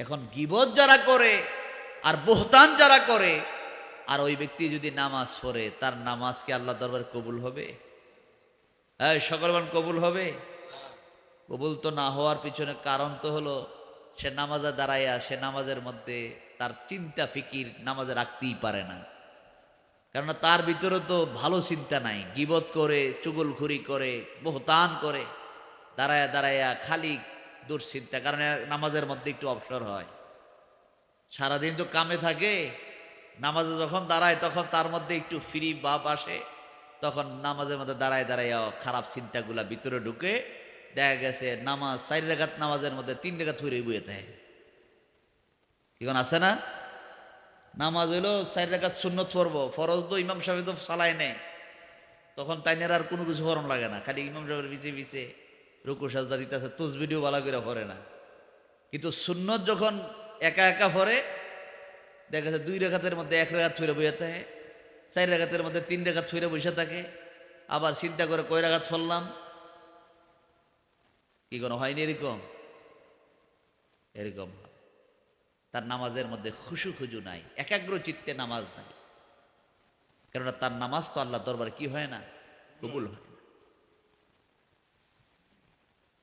এখন গীবত যারা করে আর বহতান যারা করে, আর ওই ব্যক্তি যদি নামাজ পড়ে, তার নামাজ কি আল্লাহ দরবারে কবুল হবে? হ্যাঁ, সকল কবুল হবে? কবুল তো না হওয়ার পিছনে কারণ তো হলো সে নামাজে দাঁড়াইয়া সে নামাজের মধ্যে তার চিন্তা ফিকির নামাজে রাখতেই পারে না। কেননা তার ভিতরে তো ভালো চিন্তা নাই, গীবত করে, চুগলখুরি করে, বহতান করে, দাঁড়ায়া দাঁড়ায়া খালি দুশ্চিন্তা। কারণ নামাজের মধ্যে একটু অবসর হয়, সারাদিন তো কামে থাকে, নামাজে যখন দাঁড়ায় তখন তার মধ্যে একটু ফ্রি ভাব আসে, তখন নামাজের মধ্যে দাঁড়ায় দাঁড়াইয়া খারাপ চিন্তাগুলা ভিতরে ঢুকে, দেখা গেছে নামাজ 4 রাকাত নামাজের মধ্যে 3 রাকাত ছুঁড়ে বুয়ে থাকে। এখন আছে না? নামাজ হইলো 4 রাকাত সুন্নত পড়বো, ফরজ তো ইমাম সাহেব তো চালায় নেয়, তখন তাইনের আর কোনো কিছু ফরম লাগে না, খালি ইমাম সাহেবের পিছিয়ে পিছিয়ে রুকু সাজদা দিতেছে, তসবিহও ভালো করে পড়ে না। কিন্তু সুন্নত যখন একা একা পড়ে, দেখা যাচ্ছে 2 রাকাতের মধ্যে 1 রাকাত ছুঁড়ে বসে থাকে, 4 রাকাতের মধ্যে 3 রাকাত ছুঁড়ে বসে থাকে, আবার চিন্তা করে কয় রাকাত পড়লাম। কি কোনো হয়নি এরকম? এরকম তার নামাজের মধ্যে খুশু খুজু নাই, একাগ্র চিত্তে নামাজ নাই, কেননা তার নামাজ তো আল্লাহ দরবারে কি হয় না, কবুল হয় না।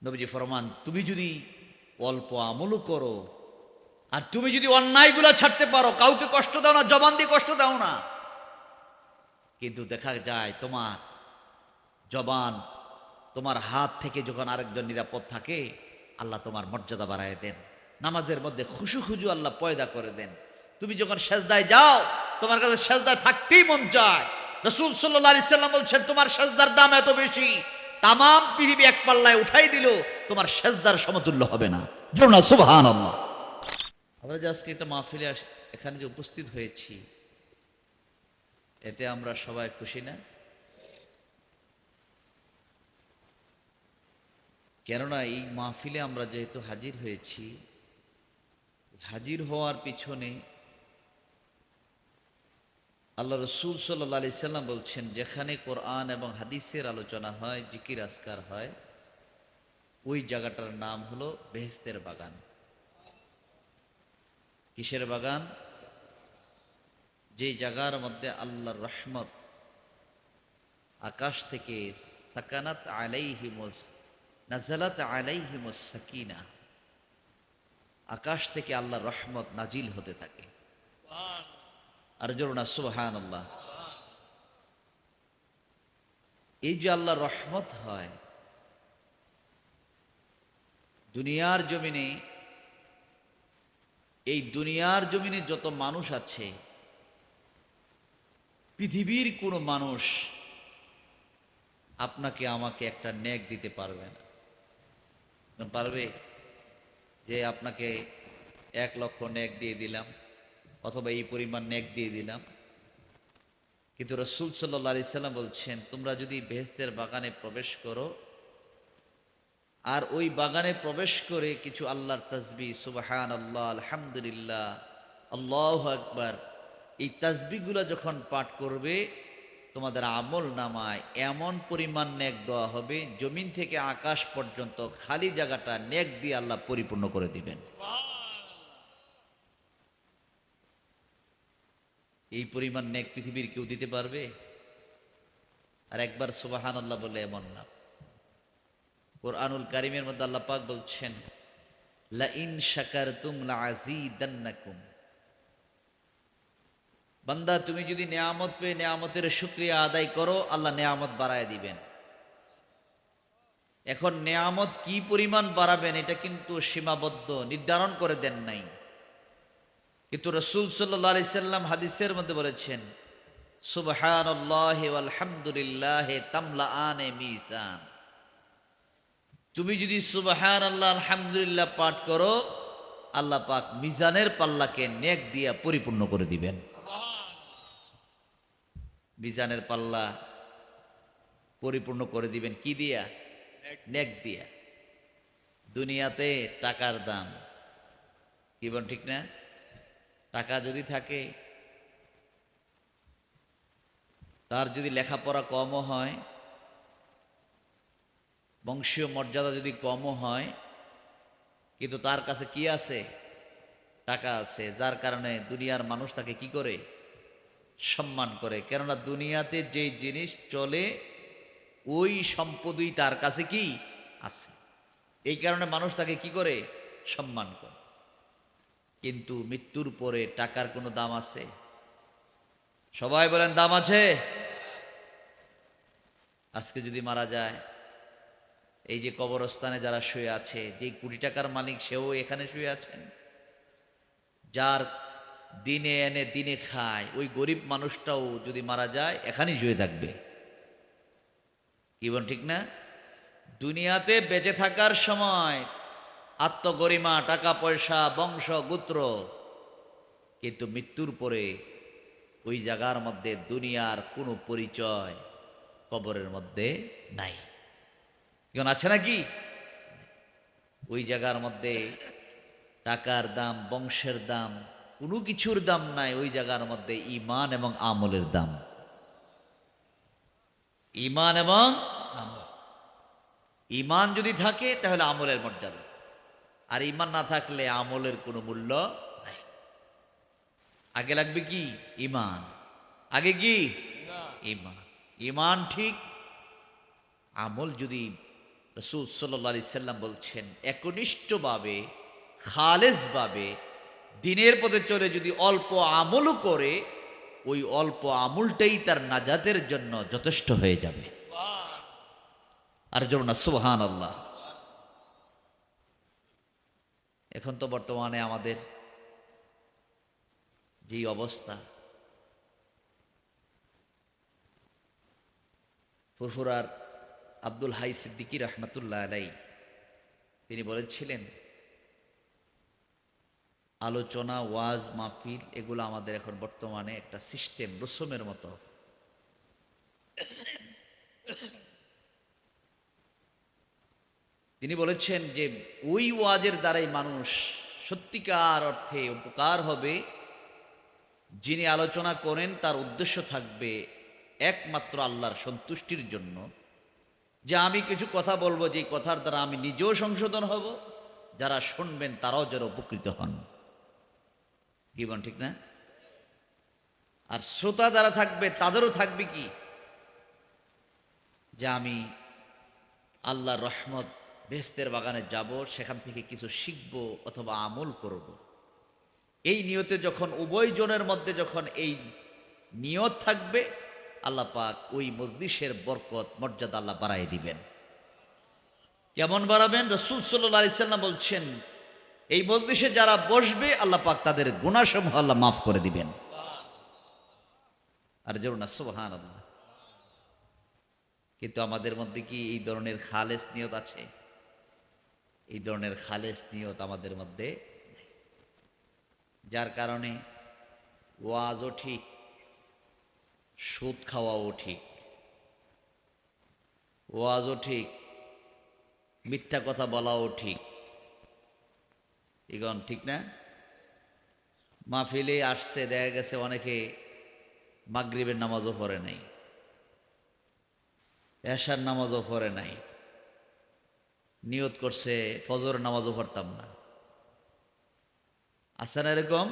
নবীজি ফরমান, তুমি যদি অল্প আমলও করো, আর তুমি যদি অন্যায়গুলো ছাড়তে পারো, কাউকে কষ্ট দাও না, জবান দিয়ে কষ্ট দাও না, কিন্তু দেখা যায় তোমার জবান, তোমার হাত থেকে যখন আরেকজন নিরাপদ থাকে, আল্লাহ তোমার মর্যাদা বাড়ায় দেন, নামাজের মধ্যে খুশু খুজু আল্লাহ পয়দা করে দেন। তুমি যখন সেজদায় যাও, তোমার কাছে সেজদায় থাকতেই মন চায়। রাসূল সাল্লাল্লাহু আলাইহি সাল্লাম বলছেন, তোমার সেজদার দাম এত বেশি, তাম পৃথিবী এক পাল্লায় উঠাই দিল, তোমার সেজদার সমতুল্য হবে না। জোর না সুবহানাল্লাহ। আমরা যে আজকে একটা মাহফিলে এখানে যে উপস্থিত হয়েছি, এতে আমরা সবাই খুশি না? কেননা এই মাহফিলে আমরা যেহেতু হাজির হয়েছি, হাজির হওয়ার পিছনে আল্লাহ রসুল সাল্লাল্লাহু আলাইহি সাল্লাম বলছেন, যেখানে কোরআন এবং হাদিসের আলোচনা হয়, জিকির আজকার হয়, ওই জায়গাটার নাম হলো বেহেশতের বাগান। কিসের বাগান? যে জায়গার মধ্যে আল্লাহর রহমত আকাশ থেকে, সাকানাত আলাইহিমুস নাজালাত আলাইহিমুস সাকিনা, আকাশ থেকে আল্লাহর রহমত নাজিল হতে থাকে। আর জোরে না সুবহানাল্লাহ। এই যে আল্লাহর রহমত হয় দুনিয়ার জমিনে, এই দুনিয়ার জমিনে যত মানুষ আছে, পৃথিবীর কোনো মানুষ আপনাকে আমাকে একটা নেক দিতে পারবে না। পারবে? যে আপনাকে 1,00,000 নেক দিয়ে দিলাম, অথবা এই পরিমাণ নেক দিয়ে দিলাম। কিন্তু রাসূল সাল্লাল্লাহু আলাইহি সাল্লাম বলছেন, তোমরা যদি বেহেশতের বাগানে প্রবেশ করো, আর ওই বাগানে প্রবেশ করে কিছু আল্লাহর তাসবিহ, সুবহানাল্লাহ, আলহামদুলিল্লাহ, আল্লাহু আকবার, এই তাসবিহগুলো যখন পাঠ করবে, তোমাদের আমল নামায় এমন পরিমাণ নেক দেওয়া হবে, জমিন থেকে আকাশ পর্যন্ত খালি জায়গাটা নেক দিয়ে আল্লাহ পরিপূর্ণ করে দিবেন। এই পরিমাণ নেক পৃথিবীর কেউ দিতে পারবে? আর একবার সুবহানাল্লাহ বলে এমন না। কুরআনুল কারীমের মধ্যে আল্লাহ পাক বলছেন, লা ইন শাকারতুম লাযীদান্নাকুম, বান্দা তুমি যদি নেয়ামত পেয়ে নেয়ামতের শুকরিয়া আদায় করো, আল্লাহ নেয়ামত বাড়ায় দিবেন। এখন নেয়ামত কি পরিমাণ বাড়াবেন এটা কিন্তু সীমাবদ্ধ নির্ধারণ করে দেন নাই, কিন্তু রাসূল সাল্লাল্লাহু আলাইহি সাল্লাম হাদিসের মধ্যে বলেছেন, সুবহানাল্লাহি ওয়াল হামদুলিল্লাহি তামলাআনে মিজান। তুমি যদি সুবহানাল্লাহ আলহামদুলিল্লাহ পাঠ করো, আল্লাহ পাক মিজানের পাল্লাকে নেক দিয়া পরিপূর্ণ করে দিবেন। মিজানের পাল্লা পরিপূর্ণ করে দিবেন কি দিয়া? নেক দিয়া। দুনিয়াতে টাকার দাম কি বল, ঠিক না? টাকা যদি থাকে, তার যদি লেখাপড়া কমও হয়, বংশীয় মর্যাদা যদি কমও হয়, কিন্তু তার কাছে কি আছে? টাকা আছে, যার কারণে দুনিয়ার মানুষ তাকে কি করে? সম্মান করে। কেননা দুনিয়াতে যে জিনিস চলে ওই সম্পদই তার কাছে কি আছে, এই কারণে মানুষ তাকে কি করে? সম্মান করে। কিন্তু মৃত্যুর পরে টাকার কোনো দাম আছে? সবাই বলেন দাম আছে? আজকে যদি মারা যায়, এই যে কবরস্থানে যারা শুয়ে আছে, যে কোটি টাকার মালিক সেও এখানে শুয়ে আছেন, যার দিনে এনে দিনে খায় ওই গরিব মানুষটাও যদি মারা যায় এখানেই শুয়ে থাকবে। কি বল ঠিক না? দুনিয়াতে বেঁচে থাকার সময় আত্মগরিমা, টাকা পয়সা, বংশ গোত্র, কিন্তু মৃত্যুর পরে ওই জায়গার মধ্যে দুনিয়ার কোনো পরিচয় কবরের মধ্যে নাই। কেন আছে নাকি? ওই জায়গার মধ্যে টাকার দাম, বংশের দাম, কোনো কিছুর দাম নাই। ওই জায়গার মধ্যে ঈমান এবং আমলের দাম। ঈমান এবং আমল। ঈমান যদি থাকে তাহলে আমলের মর্যাদা, আর ঈমান না থাকলে আমলের কোনো মূল্য নাই। আগে লাগবে কি? ঈমান। আগে কি? ঈমান। ঈমান ঠিক, আমল যদি রাসূল সাল্লাল্লাহু আলাইহি সাল্লাম বলছেন একনিষ্ঠভাবে, খালেসভাবে দিনের পথে চলে যদি অল্প আমলও করে, ওই অল্প আমলটাই তার নাজাতের জন্য যথেষ্ট হয়ে যাবে। আর জন্য না সুবহানাল্লাহ। এখন তো বর্তমানে আমাদের যেই অবস্থা, ফুরফুরার আব্দুল হাই সিদ্দিকী রহমতুল্লাহ আলাই তিনি বলেছিলেন, আলোচনা, ওয়াজ, মাহফিল এগুলো আমাদের এখন বর্তমানে একটা সিস্টেম, রসমের মতো। তিনি বলেছেন যে ওই ওয়াজের দ্বারাই মানুষ সত্যিকার অর্থে উপকার হবে, যিনি আলোচনা করেন তার উদ্দেশ্য থাকবে একমাত্র আল্লাহর সন্তুষ্টির জন্য, যে আমি কিছু কথা বলবো যে কথার দ্বারা আমি নিজেও সংশোধন হব, যারা শুনবেন তারাও যেন উপকৃত হন। কি বলেন ঠিক না? আর শ্রোতা যারা থাকবে তাদেরও থাকবে কি, যে আমি আল্লাহর রহমত, বেহেশতের বাগানে যাব, সেখান থেকে কিছু শিখব অথবা আমল করব। এই নিয়তে যখন উভয় জনের মধ্যে যখন এই নিয়ত থাকবে, আল্লাহ পাক ওই মজলিসের বরকত, মর্যাদা আল্লাহ বাড়াই দিবেন। কেমন বাড়াবেন? রাসূল সাল্লাল্লাহু আলাইহি সাল্লাম বলছেন, এই মজলিসে যারা বসবে আল্লাহ পাক তাদের গুনাহসমূহ আল্লাহ মাফ করে দিবেন। আর জোর না সুবহানাল্লাহ। কিন্তু আমাদের মধ্যে কি এই ধরনের খালেস নিয়ত আছে? এই ধরনের খালেস নিয়ত আমাদের মধ্যে নেই। যার কারণে ওয়াজও ঠিক, সুদ খাওয়াও ঠিক, ওয়াজও ঠিক, মিথ্যা কথা বলাও ঠিক। ইগন ঠিক না? মাহফিলে আসছে, দেখা গেছে অনেকে মাগরিবের নামাজও পড়ে নাই, এশার নামাজও পড়ে নাই, নিয়ত করছে ফজর নামাজও পড়তাম না। আছে না এরকম?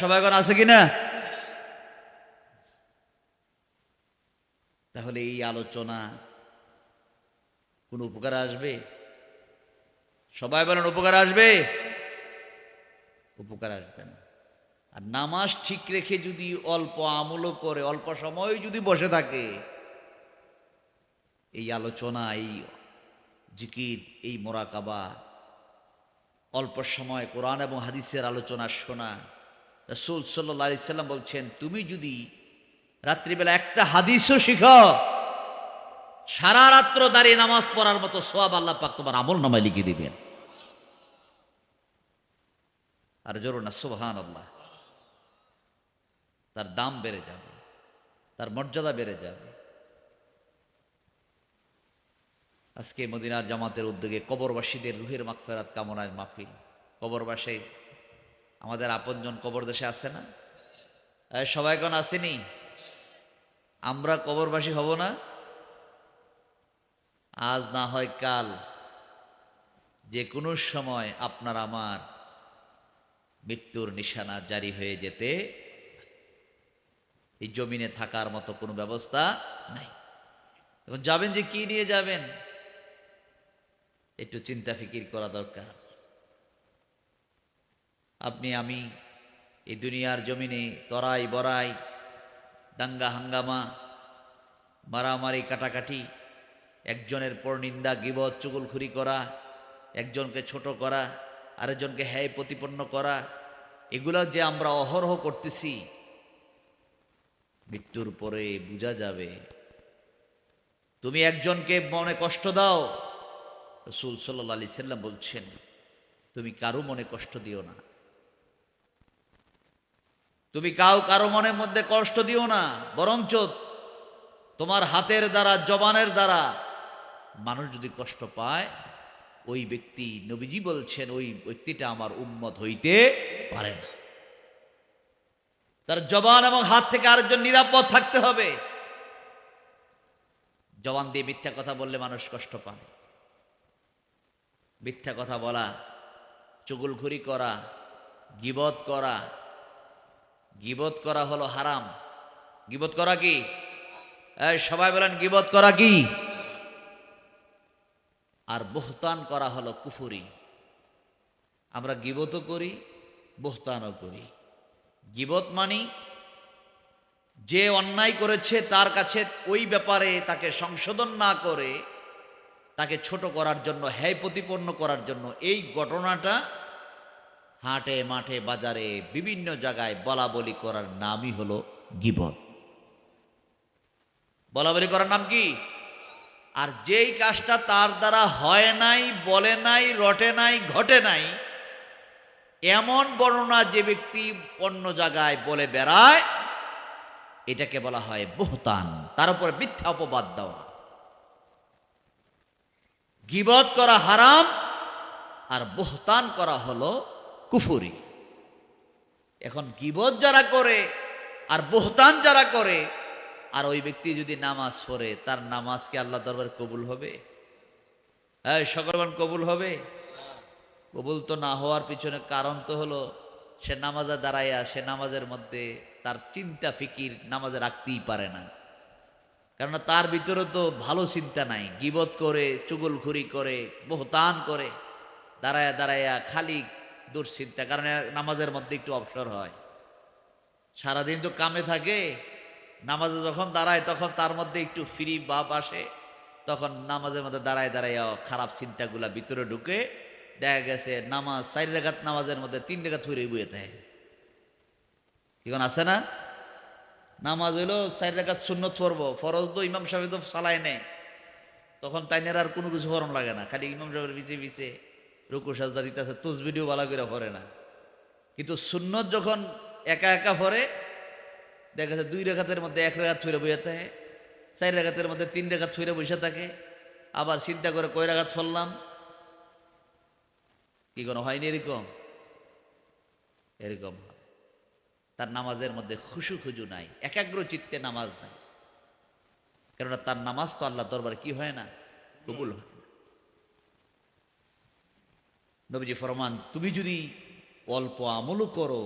সবাই এখন আছে কিনা? তাহলে এই আলোচনা কোন উপকার আসবে? সবাই বলেন উপকার আসবে? উপকার আসবে না। আর নামাজ ঠিক রেখে যদি অল্প আমলও করে, অল্প সময় যদি বসে থাকে, এই আলোচনা, এই জিকির, এই মোরাকাবা, অল্প সময় কোরআন এবং হাদিসের আলোচনা শোনা, রাসূল সাল্লাল্লাহু আলাইহি সাল্লাম বলছেন, তুমি যদি রাত্রিবেলা একটা হাদিসও শিখো, সারা রাত্র দাঁড়িয়ে নামাজ পড়ার মতো সওয়াব আল্লাহ পাক তোমার আমল নামায় লিখে দিবেন। আর জোর না সুবহানাল্লাহ। তার দাম বেড়ে যাবে, তার মর্যাদা বেড়ে যাবে। আজকে মদিনার জামাতের উদ্যোগে কবরবাসীদের রুহের মাগফিরাত কামনায় মাহফিল। কবরবাসী আমাদের আপনজন কবর দেশে আছে না? সবাই কোন আসেনি? আমরা কবরবাসী হব না? আজ না হয় কাল, যে কোনো সময় আপনার আমার মৃত্যুর নিশানা জারি হয়ে যেতে এই জমিনে থাকার মতো কোনো ব্যবস্থা নাই। এখন যাবেন যে কি নিয়ে যাবেন, একটু চিন্তা ফিকির করা দরকার। আপনি আমি এই দুনিয়ার জমিনে তরাই বড়াই, দাঙ্গা হাঙ্গামা, মারামারি কাটাকাটি, একজনের পরনিন্দা গীবত চুগলখুরি করা, একজনকে ছোট করা, আরেকজনকে হ্যায় প্রতিপন্ন করা, এগুলো যে আমরা অহরহ করতেছি, মৃত্যুর পরে বোঝা যাবে। তুমি একজনকে মনে কষ্ট দাও, রাসূল সাল্লাল্লাহু আলাইহি সাল্লাম বলছেন তুমি কারো মনে কষ্ট দিও না। তুমি কারো মনের মধ্যে কষ্ট দিও না, বরঞ্চ তোমার হাতের দ্বারা, জবানের দ্বারা মানুষ যদি কষ্ট পায়, ওই ব্যক্তি, নবীজি বলছেন, ওই ব্যক্তিটা আমার উম্মত হইতে পারে না। তার জবান এবং হাত থেকে আরেকজন নিরাপদ থাকতে হবে। জবান দিয়ে মিথ্যা কথা বললে মানুষ কষ্ট পায়। মিথ্যা কথা বলা, চুগলখুরি করা, গীবত করা। গীবত করা হলো হারাম। গীবত করা কি? সবাই বলেন গীবত করা কি? আর বহতান করা হলো কুফরি। আমরা গীবতও করি, বহতানও করি। গীবত মানি যে অন্যায় করেছে তার কাছে ওই ব্যাপারে তাকে সংশোধন না করে তাকে ছোট করার জন্য, হ্যায় প্রতিপন্ন করার জন্য এই ঘটনাটা হাটে মাঠে বাজারে বিভিন্ন জায়গায় বলা বলি করার নামই হলো গীবত। বলা বলি করার নাম কি? আর যেই কাজটা তার দ্বারা হয় নাই, বলে নাই, রটে নাই, ঘটে নাই, এমন বর্ণনা যে ব্যক্তি অন্য জায়গায় বলে বেড়ায়, এটাকে বলা হয় বহতান। তার উপরে মিথ্যা অপবাদ দেওয়া। গীবত করা হারাম আর বহতান করা হলো কুফরি। এখন গীবত যারা করে আর বহতান যারা করে, আর ওই ব্যক্তি যদি নামাজ পড়ে, তার নামাজ কি আল্লাহ দরবারে কবুল হবে? সকলগণ কবুল হবে? কবুল তো না হওয়ার পিছনে কারণ তো হলো সে নামাজে দাঁড়াইয়া, সে নামাজের মধ্যে তার চিন্তা ফিকির নামাজে রাখতেই পারে না। কেননা তার ভিতরে তো ভালো চিন্তা নাই। গীবত করে, চুগলখুরি করে, বহতান করে, দাঁড়ায়া দাঁড়াইয়া খালি দুশ্চিন্তা। কারণ নামাজের মধ্যে একটু অবসর হয়। সারাদিন তো কামে থাকে, নামাজে যখন দাঁড়ায় তখন তার মধ্যে একটু ফ্রি ভাব আসে। তখন নামাজের মধ্যে দাঁড়ায় দাঁড়াইয়া খারাপ চিন্তাগুলা ভিতরে ঢুকে, দেখা গেছে নামাজ 4 রাকাত নামাজের মধ্যে 3 রাকাত ফিরে বইয়ে থাকে। কি কোন আছে না? নামাজ হইলো 4 রাকাত সুন্নত পড়বো, ফরজ তো ইমাম সাহেব তো চালায় নেয়, তখন তাইনের আর কোনো কিছু ফরম লাগে না, খালি ইমাম সাহেবের পিছিয়ে পিছিয়ে রুকু সাজদা দিতেছে, তসবিহও ভালো করে পড়ে না। কিন্তু সুন্নত যখন একা একা পড়ে, দেখা যাচ্ছে 2 রাকাতের মধ্যে 1 রাকাত ফিরে বইয়ে থাকে, 4 রাকাতের মধ্যে 3 রাকাত ফিরে বসে থাকে। আবার চিন্তা করে কয় রাকাত পড়লাম, কি কোনো হয়নি এরকম? এরকম তার নামাজের মধ্যে খুশু খুজু নাই, একাগ্র চিত্তে নামাজ নাই। কেননা তার নামাজ তো আল্লাহ দরবারে কি হয় না, কবুল হয় না। নবীজি ফরমান, তুমি যদি অল্প আমলও করো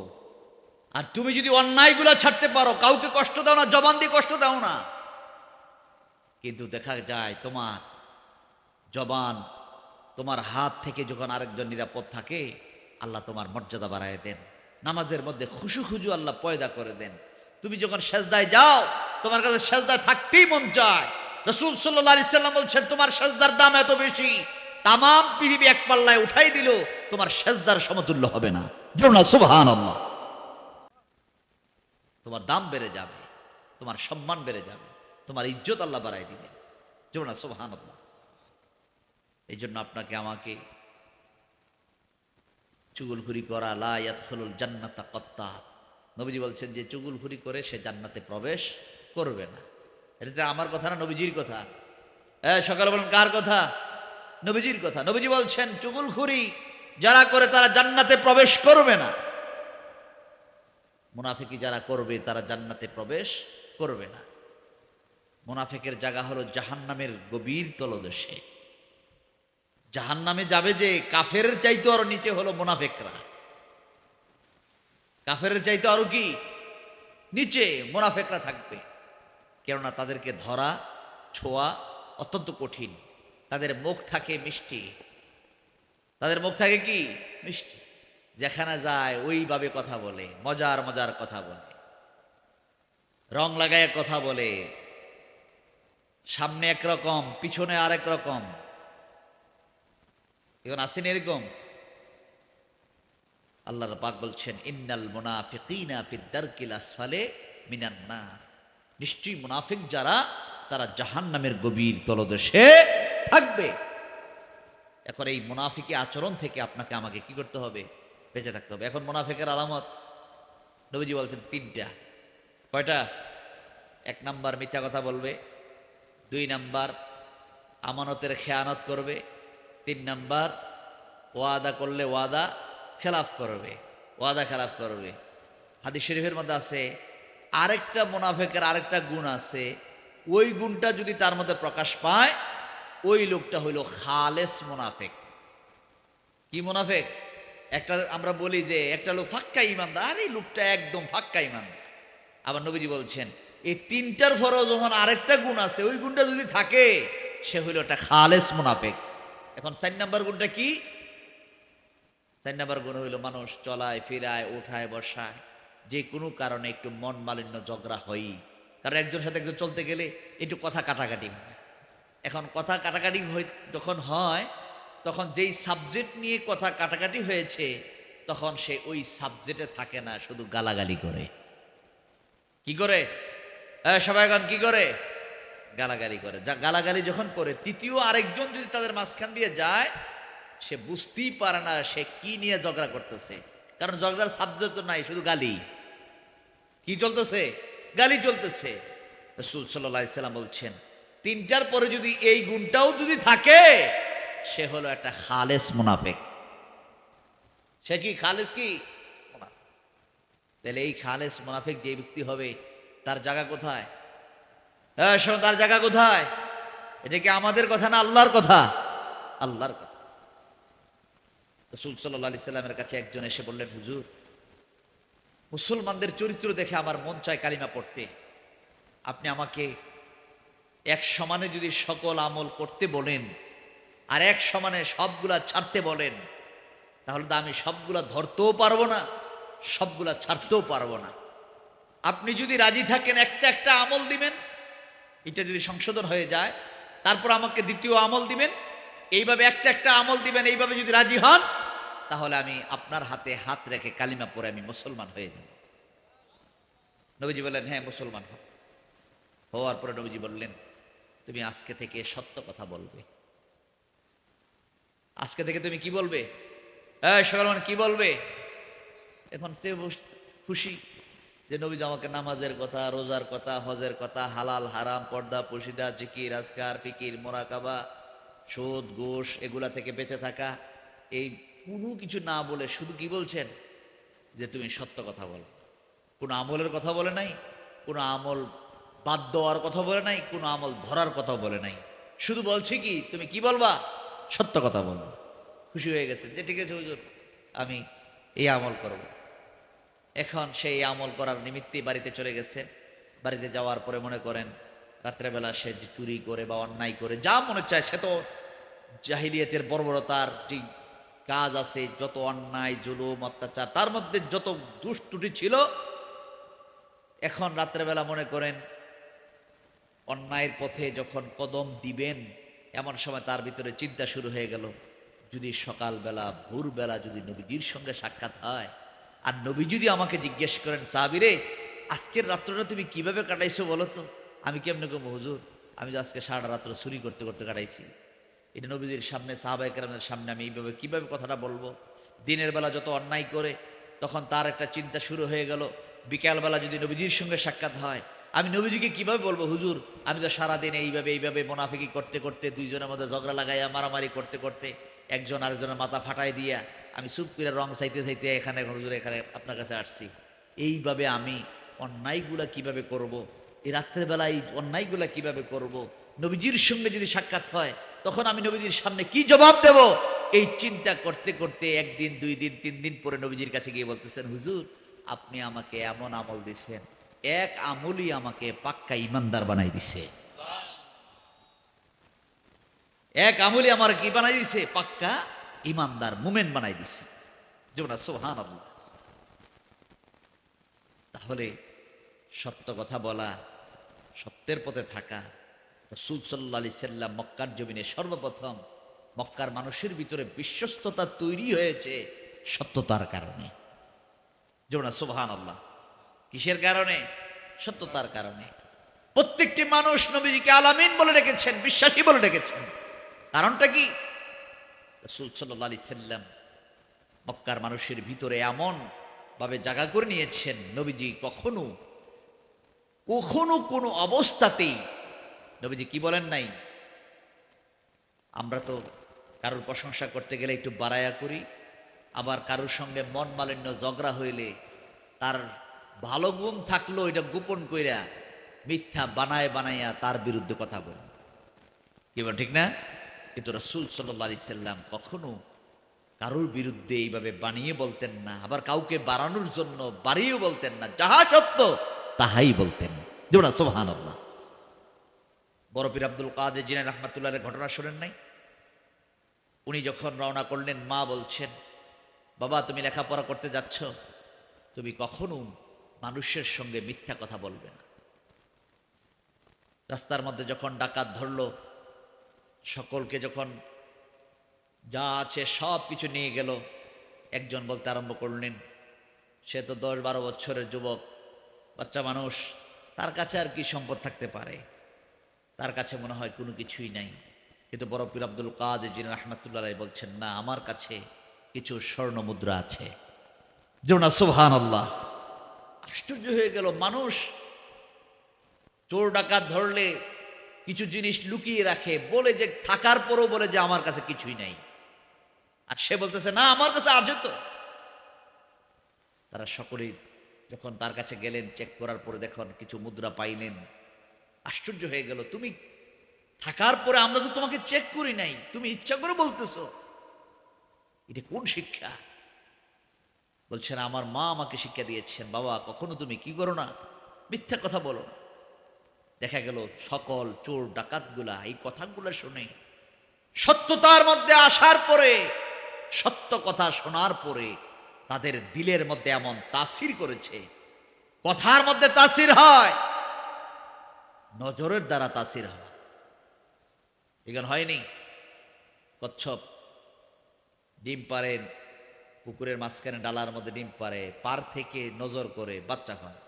আর তুমি যদি অন্যায়গুলা ছাড়তে পারো, কাউকে কষ্ট দাও না, জবান দিয়ে কষ্ট দাও না, কিন্তু দেখা যায় তোমার জবান, তোমার হাত থেকে যখন আরেকজন নিরাপদ থাকে, আল্লাহ তোমার মর্যাদা বাড়ায় দেন। নামাজের মধ্যে খুশু খুজু আল্লাহ পয়দা করে দেন। তুমি যখন সেজদায় যাও, তোমার কাছে সেজদায় থাকতেই মন চায়। রাসূল সাল্লাল্লাহু আলাইহি সাল্লাম বলছেন, তোমার সেজদার দাম এত বেশি, তাম পৃথিবী এক পাল্লায় উঠাই দিল, তোমার সেজদার সমতুল্য হবে না। জোরে না সুবহানাল্লাহ। তোমার দাম বেড়ে যাবে, তোমার সম্মান বেড়ে যাবে, তোমার ইজ্জত আল্লাহ বাড়ায় দিবে। জোরে না সুবহানাল্লাহ। এই জন্য আপনাকে আমাকে চুগলখুরি করা, লা ইয়াদখুলুল জান্নাতা কাত্তাত, নবীজি বলছেন যে চুগলখুরি করে সে জান্নাতে প্রবেশ করবে না। এটা আমার কথা না, নবীজির কথা। সকালে বলেন কার কথা? নবীজির কথা। নবীজি বলছেন চুগলখুরি যারা করে তারা জান্নাতে প্রবেশ করবে না। মুনাফিকি যারা করবে তারা জান্নাতে প্রবেশ করবে না। মুনাফিকের জায়গা হলো জাহান্নামের গভীর তলদেশে। জাহান্নামে যাবে যে কাফের চাইতে আরো নিচে হলো মুনাফিকরা। কাফেরের চাইতে আরো কি নিচে মুনাফিকরা থাকবে, কেননা তাদেরকে ধরা ছোঁয়া অত্যন্ত কঠিন। তাদের মুখ থাকে মিষ্টি, তাদের মুখ থাকে কি মিষ্টি, যেখানে যায় ওইভাবে কথা বলে, মজার মজার কথা বলে, রং লাগায় কথা বলে, সামনে একরকম পিছনে আরেক রকম। এখন আসেন এরকম। আল্লাহর পাক বলছেন ইন্নাল মুনাফিকিনা ফিদ দারকিল আসফালে মিনান নার, নিশ্চয়ই মুনাফিক যারা তারা জাহান্নামের গভীর তলদেশে থাকবে। এখন এই মুনাফিকি আচরণ থেকে আপনাকে আমাকে কি করতে হবে? বেঁচে থাকতে হবে। এখন মুনাফিকের আলামত নবীজি বলছেন তিনটা। কয়টা? 1 নাম্বার মিথ্যা কথা বলবে, 2 নাম্বার আমানতের খেয়ানত করবে, 3 নাম্বার ওয়াদা করলে ওয়াদা খেলাফ করবে, ওয়াদা খেলাফ করবে। হাদিস শরীফের মধ্যে আছে আরেকটা মুনাফিকের আরেকটা গুণ আছে, ওই গুণটা যদি তার মধ্যে প্রকাশ পায় ওই লোকটা হইল খালেস মুনাফিক। কি মুনাফিক? একটা আমরা বলি যে একটা লোক ফাক্কা ইমানদার, আর এই লোকটা একদম ফাক্কা ইমানদার। আবার নবীজি বলছেন এই তিনটার পরেও যখন আরেকটা গুণ আছে, ওই গুণটা যদি থাকে সে হইল একটা খালেস মুনাফিক। এখন 4 নাম্বার গুণটা কি? 4 নাম্বার গুণ হইল মানুষ চলায় ফিরায় উঠায় বসায় যে কোনো কারণে একটু মন মালিন্য ঝগড়া হয়ই। কারণ একজনের সাথে একজন চলতে গেলে একটু কথা কাটাকাটি হয়। এখন কথা কাটাকাটি যখন হয় তখন যেই সাবজেক্ট নিয়ে কথা কাটাকাটি হয়েছে তখন সে ওই সাবজেক্টে থাকে না, শুধু গালাগালি করে। কি করে? সবাই এখন কি করে? গালাগালি করে। যা গালাগালি যখন করে, তৃতীয় আরেকজন যদি তাদের মাঝখান দিয়ে যায় সে বুঝতেই পারে না সে কি নিয়ে ঝগড়া করতেছে, কারণ ঝগড়ার সাবজেক্ট নাই, শুধু গালি। কি চলতেছে? গালি চলতেছে। রাসূল সাল্লাল্লাহু আলাইহি সাল্লাম বলছেন তিনটার পরে যদি এই গুণটাও যদি থাকে সে হলো একটা খালেস মুনাফিক। সে কি খালেস? কি মুনাফিক? তাহলে এই খালেস মুনাফিক যে ব্যক্তি হবে তার জায়গা কোথায়? তার জায়গা কোথায়? এটা কি আমাদের কথা না আল্লাহর কথা? আল্লাহর কথা। রাসূল সাল্লাল্লাহু আলাইহি সাল্লামের কাছে একজন এসে বললেন, হুজুর, মুসলমানদের চরিত্র দেখে আমার মন চায় কালিমা পড়তে। আপনি আমাকে এক সমানে যদি সকল আমল করতে বলেন আর এক সমানে সবগুলা ছাড়তে বলেন, তাহলে তো আমি সবগুলা ধরতেও পারবো না, সবগুলা ছাড়তেও পারবো না। আপনি যদি রাজি থাকেন একটা একটা আমল দিবেন, এটা যদি সংশোধন হয়ে যায় তারপর আমাকে দ্বিতীয় আমল দিবেন, এইভাবে একটা একটা আমল দিবেন, এইভাবে যদি রাজি হন তাহলে আমি আপনার হাতে হাত রেখে কালিমা পড়ে আমি মুসলমান হয়ে যাব। নবীজি বললেন, হ্যাঁ মুসলমান হও। হওয়ার পরে নবীজি বললেন, তুমি আজকে থেকে সত্য কথা বলবে। আজকে থেকে তুমি কি বলবে? সকাল কি বলবে? এখন খুশি যে নবীজি আমাকে নামাজের কথা, রোজার কথা, হজের কথা, হালাল হারাম, পর্দা পর্শিদা, জিকির আজকার, ফিকির, মোরাকাবা, সুদ ঘুষ এগুলা থেকে বেঁচে থাকা, এই কোনো কিছু না বলে শুধু কি বলছেন? যে তুমি সত্য কথা বলো। কোনো আমলের কথা বলে নাই, কোনো আমল বাদ দেওয়ার কথা বলে নাই, কোনো আমল ধরার কথা বলে নাই, শুধু বলছে কি তুমি কি বলবা? সত্য কথা বলবো। খুশি হয়ে গেছে যে ঠিক আছে হুজুর, আমি এই আমল করব। এখন সেই আমল করার নিমিত্তে বাড়িতে চলে গেছে। বাড়িতে যাওয়ার পরে মনে করেন রাত্রেবেলা সে চুরি করে বা অন্যায় করে যা মনে চায়, সে তো জাহিলিয়াতের বর্বরতার যে কাজ আছে, যত অন্যায় জুলুম অত্যাচার তার মধ্যে যত দুষ্টুটি ছিল, এখন রাত্রেবেলা মনে করেন অন্যায়ের পথে যখন কদম দিবেন এমন সময় তার ভিতরে চিন্তা শুরু হয়ে গেল, যদি সকালবেলা ভোরবেলা যদি নবীজির সঙ্গে সাক্ষাৎ হয় আর নবী যদি আমাকে জিজ্ঞেস করেন, সাহাবীরে আজকের রাত্রটা তুমি কিভাবে কাটাইছো বলো তো, আমি কেমনে কম হুজুর, আমি তো আজকে সারা রাত্র চুরি করতে করতে কাটাইছি। এটা নবীজির সামনে, সাহাবায়ে কেরামের সামনে আমি এইভাবে কিভাবে কথাটা বলবো? দিনের বেলা যত অন্যায় করে তখন তার একটা চিন্তা শুরু হয়ে গেল, বিকালবেলা যদি নবীজির সঙ্গে সাক্ষাৎ হয় আমি নবীজিকে কিভাবে বলবো, হুজুর আমি তো সারাদিন এইভাবে মুনাফিকি করতে করতে, দুইজনের মধ্যে ঝগড়া লাগাইয়া মারামারি করতে করতে, একজন আরেকজনের মাথা ফাটাই দিয়া আমি চুপ করে রং চাইতে চাইতে এখানে হুজুর এখানে আপনার কাছে আসছি। এইভাবে আমি অন্যায়গুলা কিভাবে করব? এই রাত্রেবেলা এই অন্যায়গুলা কিভাবে করব? নবীজির সঙ্গে যদি সাক্ষাৎ হয় তখন আমি নবীজির সামনে কি জবাব দেব? এই চিন্তা করতে করতে 1 দিন 2 দিন 3 দিন পরে নবীজির কাছে গিয়ে বলতেছেন, হুজুর আপনি আমাকে এমন আমল দিছেন, এক আমলই আমাকে পাক্কা ইমানদার বানাই দিছে। এক আমলই আমার কি বানাই দিছে? পাক্কা ইমানদার মুমিন বানাই দিছে। যেমন সুবহানাল্লাহ। তাহলে সত্য কথা বলা, সত্যের পথে থাকা। রাসূল সাল্লাল্লাহু আলাইহি সাল্লাম মক্কার জমিনে সর্বপ্রথম মক্কার মানুষের ভিতরে বিশ্বস্ততা তৈরি হয়েছে সত্যতার কারণে। যেমন সুবহানাল্লাহ। কিসের কারণে? সত্যতার কারণে। প্রত্যেকটি মানুষ নবীজিকে আলামিন বলে ডেকেছেন, বিশ্বাসী বলে ডেকেছেন। কারণটা কি? রাসূল সাল্লাল্লাহু আলাইহি সাল্লাম মক্কার মানুষের ভিতরে এমন ভাবে জায়গা করে নিয়েছেন, নবীজি কখনো কখনো কোনো অবস্থাতেই নবীজি কি বলেন নাই? আমরা তো কারোর প্রশংসা করতে গেলে একটু বাড়ায়া করি, আবার কারোর সঙ্গে মন মালিন্য ঝগড়া হইলে তার ভালো গুণ থাকলেও এটা গোপন কইরা মিথ্যা বানায় বানাইয়া তার বিরুদ্ধে কথা বলি, কি বল ঠিক না? কিন্তু রাসূল সাল্লাল্লাহু আলাইহি সাল্লাম কখনো কারোর বিরুদ্ধে এইভাবে বানিয়ে বলতেন না, আবার কাউকে বাড়ানোর জন্য বাড়িয়েও বলতেন না, যাহা সত্য তাহাই বলতেন। যেমন সুবহানাল্লাহ। বড় পীর আব্দুল কাদের জিলানী রাহমাতুল্লাহর ঘটনা শোনেন নাই? উনি যখন রওনা করলেন, মা বলছেন, বাবা তুমি লেখাপড়া করতে যাচ্ছ, তুমি কখনো মানুষের সঙ্গে মিথ্যা কথা বলবে না। রাস্তার মধ্যে যখন ডাকাত ধরলো, সকলকে যখন যা আছে সব কিছু নিয়ে গেল, একজন বলতে আরম্ভ করলেন, সে তো 10-12 বছরের যুবক, বাচ্চা মানুষ, তার কাছে আর কি সম্পদ থাকতে পারে, তার কাছে মনে হয় কোনো কিছুই নাই। কিন্তু বড় পীর আব্দুল কাদের জিলানী রাহমাতুল্লাহ আলাইহি বলছেন, না, আমার কাছে কিছু স্বর্ণ মুদ্রা আছে। যেমন সুবহানাল্লাহ। আশ্চর্য হয়ে গেল মানুষ। চোর ডাকাত ধরলে কিছু জিনিস লুকিয়ে রাখে, বলে যে থাকার পরও বলে যে আমার কাছে কিছুই নাই, আর সে বলতেছে না আমার কাছে আছে তো। তারা সকলেই যখন তার কাছে গেলেন, চেক করার পরে দেখুন কিছু মুদ্রা পাইলেন। আশ্চর্য হয়ে গেল, তুমি থাকার পরে আমরা তো তোমাকে চেক করি নাই, তুমি ইচ্ছা করে বলতেছো, এটা কোন শিক্ষা? বলছেন আমার মা আমাকে শিক্ষা দিয়েছেন, বাবা কখনো তুমি কি করো না, মিথ্যা কথা বলো না। দেখা গেল সকল চোর ডাকাতগুলা এই কথাগুলো শুনে সত্যতার মধ্যে আসার পরে, সত্য কথা শোনার পরে তাদের দিলের মধ্যে এমন তাসির করেছে। কথার মধ্যে তাসির হয়, নজরের দ্বারা তাসির হয়। এখানে হয়নি? কচ্ছপ ডিম পারে পুকুরের মাঝখানে, ডালার মধ্যে ডিম পারে, পার থেকে নজর করে বাচ্চা হয়।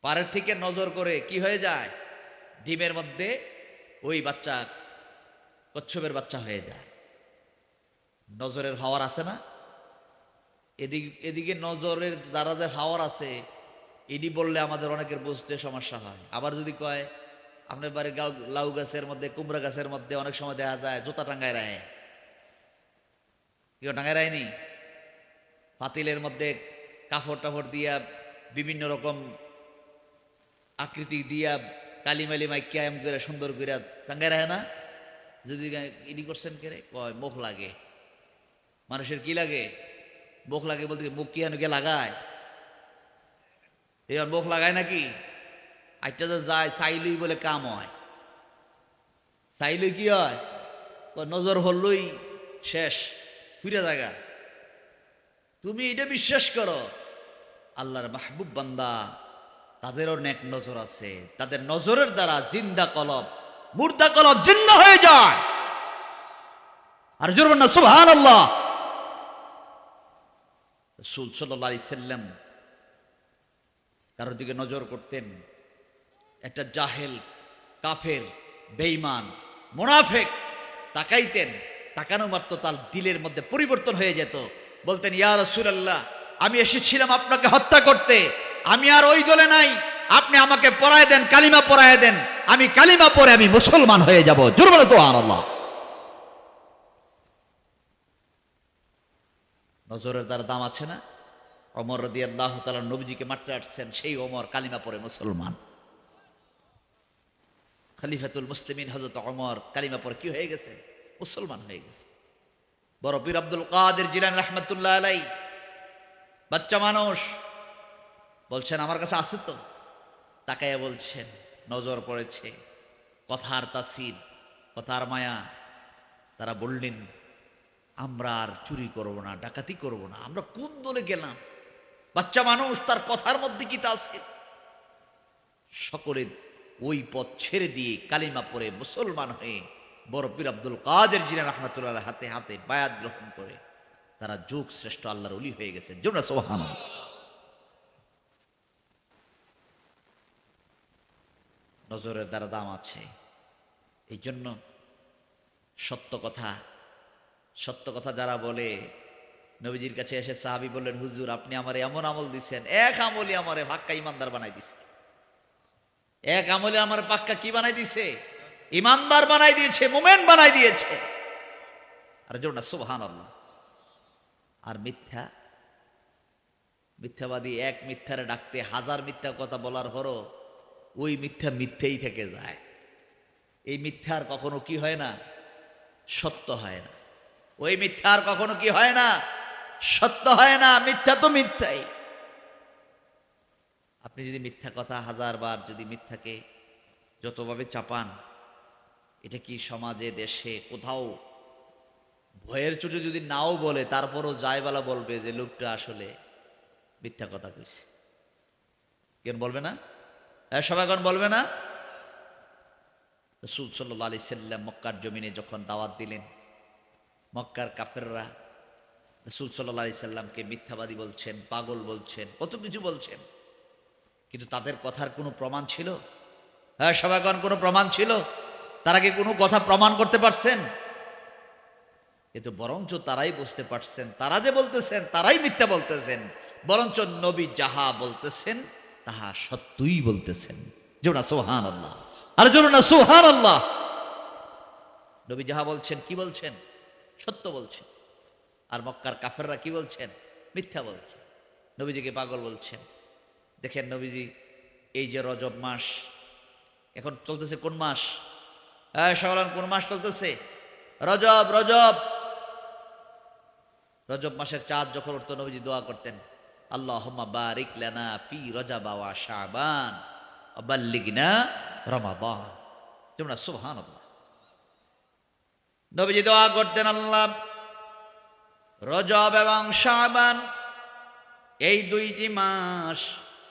পারের থেকে নজর করে কি হয়ে যায়? ডিমের মধ্যে ওই বাচ্চা কচ্ছপের বাচ্চা হয়ে যায়। নজরের হাওয়ার আছে না? এদিকে নজরের দ্বারা যে হাওয়ার আছে, এটি বললে আমাদের অনেকের বুঝতে সমস্যা হয়। আবার যদি কয় আপনার বাড়ির লাউ গাছের মধ্যে, কুমড়া গাছের মধ্যে অনেক সময় দেখা যায় জুতা টাঙ্গায় রায়, কেউ টাঙ্গায় রায়নি? পাতিলের মধ্যে কাপড় টাপড় দিয়া বিভিন্ন রকম আকৃতি দিয়া কালিমালি মাইকিয়া এম করে সুন্দর করে টাঙ্গায় রায় না? যদি ইডি করছেন কে রে, কয় মুখ লাগে। মানুষের কি লাগে? মুখ লাগে বলতে মুখ কি হানুকে লাগায়? এবার মুখ লাগায় নাকি? আইটা যে যায় চাইলই বলে কাম হয়। চাইলই কি হয়? নজর হলই শেষ, ফিরে জায়গা। তুমি এটা বিশ্বাস করো, আল্লাহর মাহবুব বান্দা তাদেরও নেক নজর আছে, তাদের নজরের দ্বারা জিন্দা কলব, মুর্দা কলব জিন্দা হয়ে যায়। আর জোর না সুবহানাল্লাহ। রাসূল সাল্লাল্লাহু আলাইহি সাল্লাম কারোর দিকে নজর করতেন, একটা জাহেল, কাফের, বেঈমান, মুনাফিক তাকাইতেন, তাকানো মাত্র তার দিলের মধ্যে পরিবর্তন হয়ে যেত। বলতেন, ইয়া রাসূলুল্লাহ, আমি এসেছিলাম আপনাকে হত্যা করতে, আমি আর ওই দলে নাই, আপনি আমাকে পরায় দেন, কালিমা পরায় দেন, আমি কালিমা পরে আমি মুসলমান হয়ে যাব। জোরে বলো সুবহানাল্লাহ। নজরের দ্বারা দাম আছে না? ওমর রাদিয়াল্লাহু তাআলা নবীজিকে মারতে আসছেন, সেই ওমর কালিমা পরে মুসলমান। খলিফাতুল মুসলিমিন হযরত ওমর কালিমা পরে কি হয়ে গেছে? মুসলমান হয়ে গেছে। বড় পীর আব্দুল কাদের জিলানী রাহমাতুল্লাহ আলাইহি বাচ্চা মানুষ বলছেন আমার কাছে আছে তো, তাকাইয়া বলছেন, নজর পড়েছে, কথার তাসির, কথার মায়া। তারা বললেন আমরা আর চুরি করব না, ডাকাতি করব না। আমরা কোন দলে গেলাম? বাচ্চা মানুষ, তার কথার মধ্যে কি তাসির। সকলে ওই পথ ছেড়ে দিয়ে কালিমা পড়ে মুসলমান হয়ে বড় পীর আব্দুল কাদের জিলানী রাহমাতুল্লাহ হাতে হাতে বায়াত গ্রহণ করে তারা যুগ শ্রেষ্ঠ আল্লাহর ওলি হয়ে গেছে। জোরে সুবহানাল্লাহ। নজরের দ্বারা দাম আছে। এই জন্য সত্য কথা যারা বলে, নবীজির কাছে এসে সাহাবী বললেন, হুজুর আপনি আমারে এমন আমল দিছেন, এক আমলই আমারে পাক্কা ইমানদার বানাই দিছে। এক আমলে আমার পাক্কা কি বানাই দিছে? ইমানদার বানাই দিয়েছে, মুমিন বানাই দিয়েছে। আর জোর না সুবহানাল্লাহ। আর মিথ্যাবাদী এক মিথ্যারে ডাকতে হাজার মিথ্যা কথা বলার পরও ওই মিথ্যা মিথ্যেই থেকে যায়। এই মিথ্যার কখনো কি হয় না? সত্য হয় না। ওই মিথ্যার কখনো কি হয় না? সত্য হয় না। মিথ্যা তো মিথ্যাই। আপনি যদি মিথ্যা কথা হাজারবার যদি মিথ্যাকে যতভাবে চাপান, এটা কি সমাজে দেশে কোথাও ভয়ের চোটে যদি নাও বলে, তারপরও যায়বালা বলবে যে লোকটা আসলে মিথ্যা কথা কইছে। কেন বলবে না? সবাই কোন বলবে না? রাসূল সাল্লাল্লাহু আলাইহি সাল্লাম মক্কার জমিনে যখন দাওয়াত দিলেন, মক্কার কাফেররা রাসূল সাল্লাল্লাহু আলাইহি সাল্লামকে মিথ্যাবাদী বলছেন, পাগল বলছেন, কত কিছু বলছেন, কিন্তু তাদের কথার কোনো প্রমাণ ছিল? সবাই কোন কোনো প্রমাণ ছিল? তারা কি কোনো কথা প্রমাণ করতে পারছেন? কিন্তু বরঞ্চ তারাই বুঝতে পারছেন, তারা যে বলতেছেন তারাই মিথ্যা বলতেছেন, বরঞ্চ নবী যাহা বলতেছেন তাহা সত্যই বলতেছেন। যেমন সুবহানাল্লাহ। আর যেমন সুবহানাল্লাহ। নবী যাহা বলছেন কি বলছেন? সত্য বলছেন। আর মক্কার কাফেররা কি বলছেন? মিথ্যা বলছেন, নবীজিকে পাগল বলছেন। দেখেন নবীজি, এই যে রজব মাস এখন চলতেছে, কোন মাস? সকলান কোন মাস চলতেছে? রজব। রজব মাসের চাঁদ যখন উঠতো, নবীজি দোয়া করতেন, আল্লাহুম্মা বারিক লানা ফি রজব ওয়া শাবান ওয়া বাল্লিগনা রমাদান। তোমরা সুবহানাল্লাহ। নবীজি দোয়া করতেন, আল্লাহ রজব এবং শাবান এই দুইটি মাস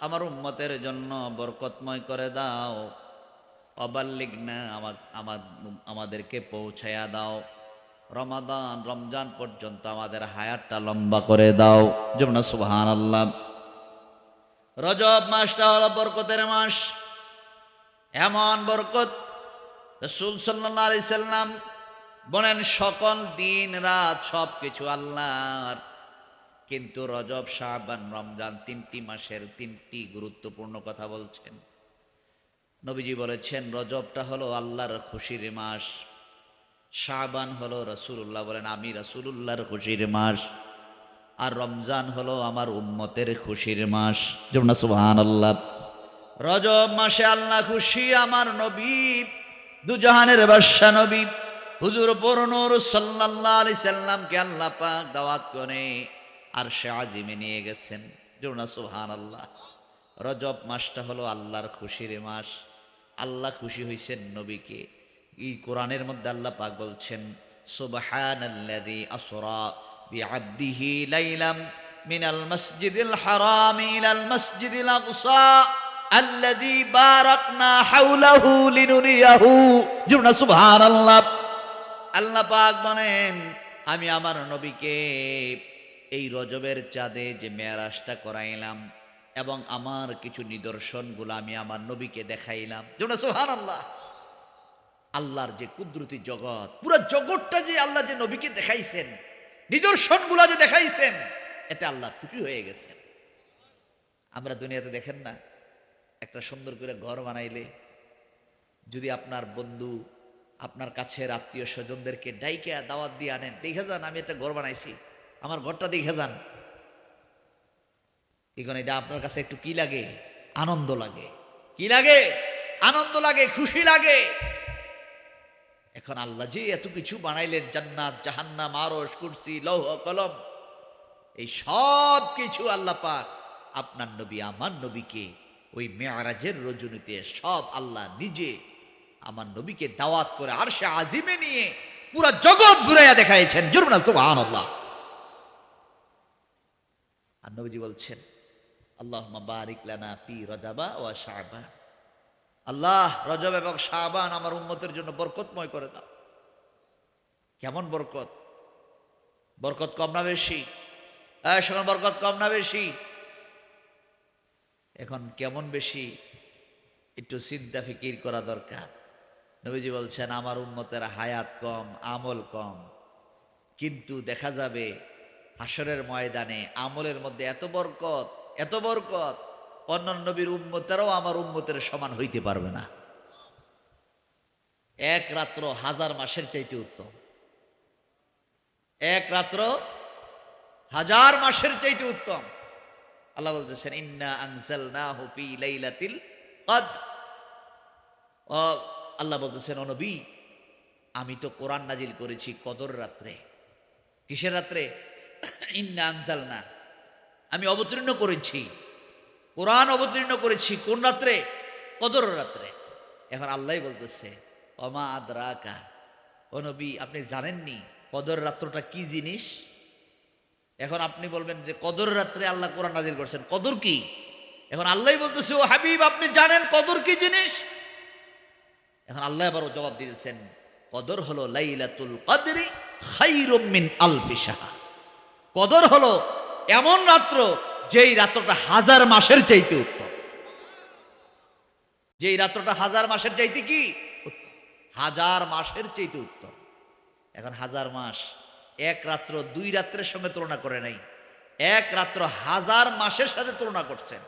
আমার উম্মতের জন্য বরকতময় করে দাও। অবাল্লিগনা, আমাদেরকে পৌঁছায়া দাও রমাদান, রমজান পর্যন্ত আমাদের হায়াতটা লম্বা করে দাও। যেমন সুবহানাল্লাহ। রজব মাসটা হলো বরকতের মাস। এমন বরকত, রাসূল সাল্লাল্লাহু আলাইহি সাল্লাম বলেন সকল দিন রাত সব কিছু আল্লাহর, কিন্তু রজব, শাবান, রমজান তিনটি মাসের তিনটি গুরুত্বপূর্ণ কথা বলছেন। নবীজি বলেছেন রজবটা হলো আল্লাহর খুশির মাস, শাবান হলো রাসূলুল্লাহ বলেন আমি রাসূলুল্লাহর খুশির মাস, আর রমজান হলো আমার উম্মতের খুশির মাস। যেমন সুবহানাল্লাহ। রজব মাসে আল্লাহ খুশি, আমার নবী দুজাহানের বাদশা নবী হুজুর পুরনূর সাল্লাল্লাহু আলাইহি সাল্লামকে আল্লাহ পাক দাওয়াত করে আরশে আজিমে নিয়ে গেছেন। যেমন সুবহানাল্লাহ। রজব মাসটা হলো আল্লাহর খুশির মাস। আল্লাহ খুশি হইছেন নবীকে। এই কোরআনের মধ্যে আল্লাহ পাক বলছেন, সুবহানাল্লাযী আসরা বিআবদিহি লাইলাম মিনাল মাসজিদিল হারাম ইলাল মাসজিদিল আকসা আল্লাযী বারাকনা হাওলাহু লিনুরিয়াহু। যেমন সুবহানাল্লাহ। আল্লাহ পাক বলেন আমি আমার নবীকে এই রজবের চাঁদে যে মেরাজটা করাইলাম এবং আমার কিছু নিদর্শনগুলো আমি আমার নবীকে দেখাইলাম। যেমন সুবহানাল্লাহ। আল্লাহর যে কুদরতি জগৎ, পুরো জগৎটা যে আল্লাহ যে নবীকে দেখাইছেন, নিদর্শনগুলো যে দেখাইছেন, এতে আল্লাহ খুশি হয়ে গেছেন। আমরা দুনিয়াতে দেখেন না, একটা সুন্দর করে ঘর বানাইলে যদি আপনার বন্ধু, আপনার কাছের আত্মীয় স্বজনদেরকে ডাইকে দাওয়াত দিয়ে আনেন, দেখে যান আমি একটা ঘর বানাইছি, আমার ঘরটা দেখে যান, এখন এটা আপনার কাছে একটু কি লাগে? আনন্দ লাগে। কি লাগে? আনন্দ লাগে, খুশি লাগে। এখন আল্লাহ যে এত কিছু বানাইলেন, জান্নাত, জাহান্নাম, আরশ, কুরসি, লৌহ কলম, এই সব কিছু আল্লাহ পাক আপনার নবী আমার নবীকে ওই মেয়ারাজের রজনীতে সব আল্লাহ নিজে আমার নবীকে দাওয়াত করে আরশে আজিমে নিয়ে পুরা জগৎ ঘুরাইয়া দেখাইছেন। জোরে না সুবহানাল্লাহ। আর নবীজি বলছেন আল্লাহুম্মা বারিক লানা ফি রজবা ওয়া শাবান, আল্লাহ রজব এবং শাবান আমার উম্মতের জন্য বরকতময় করে দাও। কেমন বরকত? বরকত কম না বেশি? এখন বরকত কম না বেশি? এখন কেমন বেশি একটু চিন্তা ফিকির করা দরকার। নবীজি বলছেন আমার উম্মতের হায়াত কম, আমল কম, কিন্তু দেখা যাবে হাসরের ময়দানে আমলের মধ্যে এত বরকত, এত বরকত, অন্যান্য নবীর উম্মতেরাও আমার উম্মতের সমান হইতে পারবে না। এক রাত্র 1000 মাসের চাইতে উত্তম, এক রাত্র 1000 মাসের চাইতে উত্তম। আল্লাহ বলতেছেন ইন্না আনজালনাহু ফি লাইলাতিল কদর। ও আল্লাহ বলতেছেন ও নবী, আমি তো কোরআন নাজিল করেছি কদর রাত্রে। কিসের রাত্রে? ইন্না আনজালনা, আমি অবতীর্ণ করেছি, কোরআন অবতীর্ণ করেছি কোন রাত্রে? কদর রাত্রে। এখন আল্লাহ বলতেছে ওমা আদরাকা, ও নবী আপনি জানেননি কদর রাত্রটা কি জিনিস? এখন আপনি বলবেন যে কদর রাত্রে আল্লাহ কোরআন নাজিল করছেন, কদর কি? এখন আল্লাহ বলতেছে ও হাবিব আপনি জানেন কদর কি জিনিস? এখন আল্লাহ আবারও জবাব দিয়েছেন কদর হলো লাইলাতুল কদরি খায়রুম মিন আলফি শাহর। কদর হলো এমন রাত্র যেই রাত্রটা 1000 মাসের চাইতে উত্তম। যেই রাত্রটা 1000 মাসের চাইতে কি? 1000 মাসের চাইতে উত্তম। এখন 1000 মাস এক রাত্র 2 রাত্রের সঙ্গে তুলনা করে নাই, এক রাত্র 1000 মাসের সাথে তুলনা করছেন।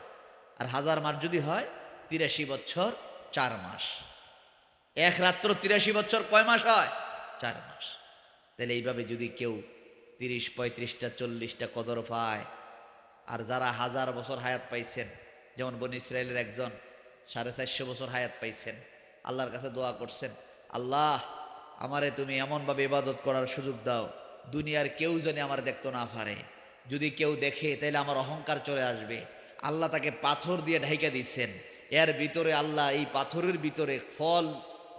আর 1000 মাস যদি হয় 83 বছর 4 মাস। এক রাত্র 83 বছর কয় মাস হয়? 4 মাস। তাহলে এইভাবে যদি কেউ 30, 35টা 40টা কদর পায়, আর যারা 1000 বছর হায়াত পাইছেন, যেমন বনি ইসরায়েলের একজন 450 বছর হায়াত পাইছেন, আল্লাহর কাছে দোয়া করছেন আল্লাহ আমারে তুমি এমনভাবে ইবাদত করার সুযোগ দাও দুনিয়ার কেউ যেন আমার দেখতে না পারে, যদি কেউ দেখে তাহলে আমার অহংকার চলে আসবে। আল্লাহ তাকে পাথর দিয়ে ঢাইকা দিচ্ছেন, এর ভিতরে আল্লাহ এই পাথরের ভিতরে ফল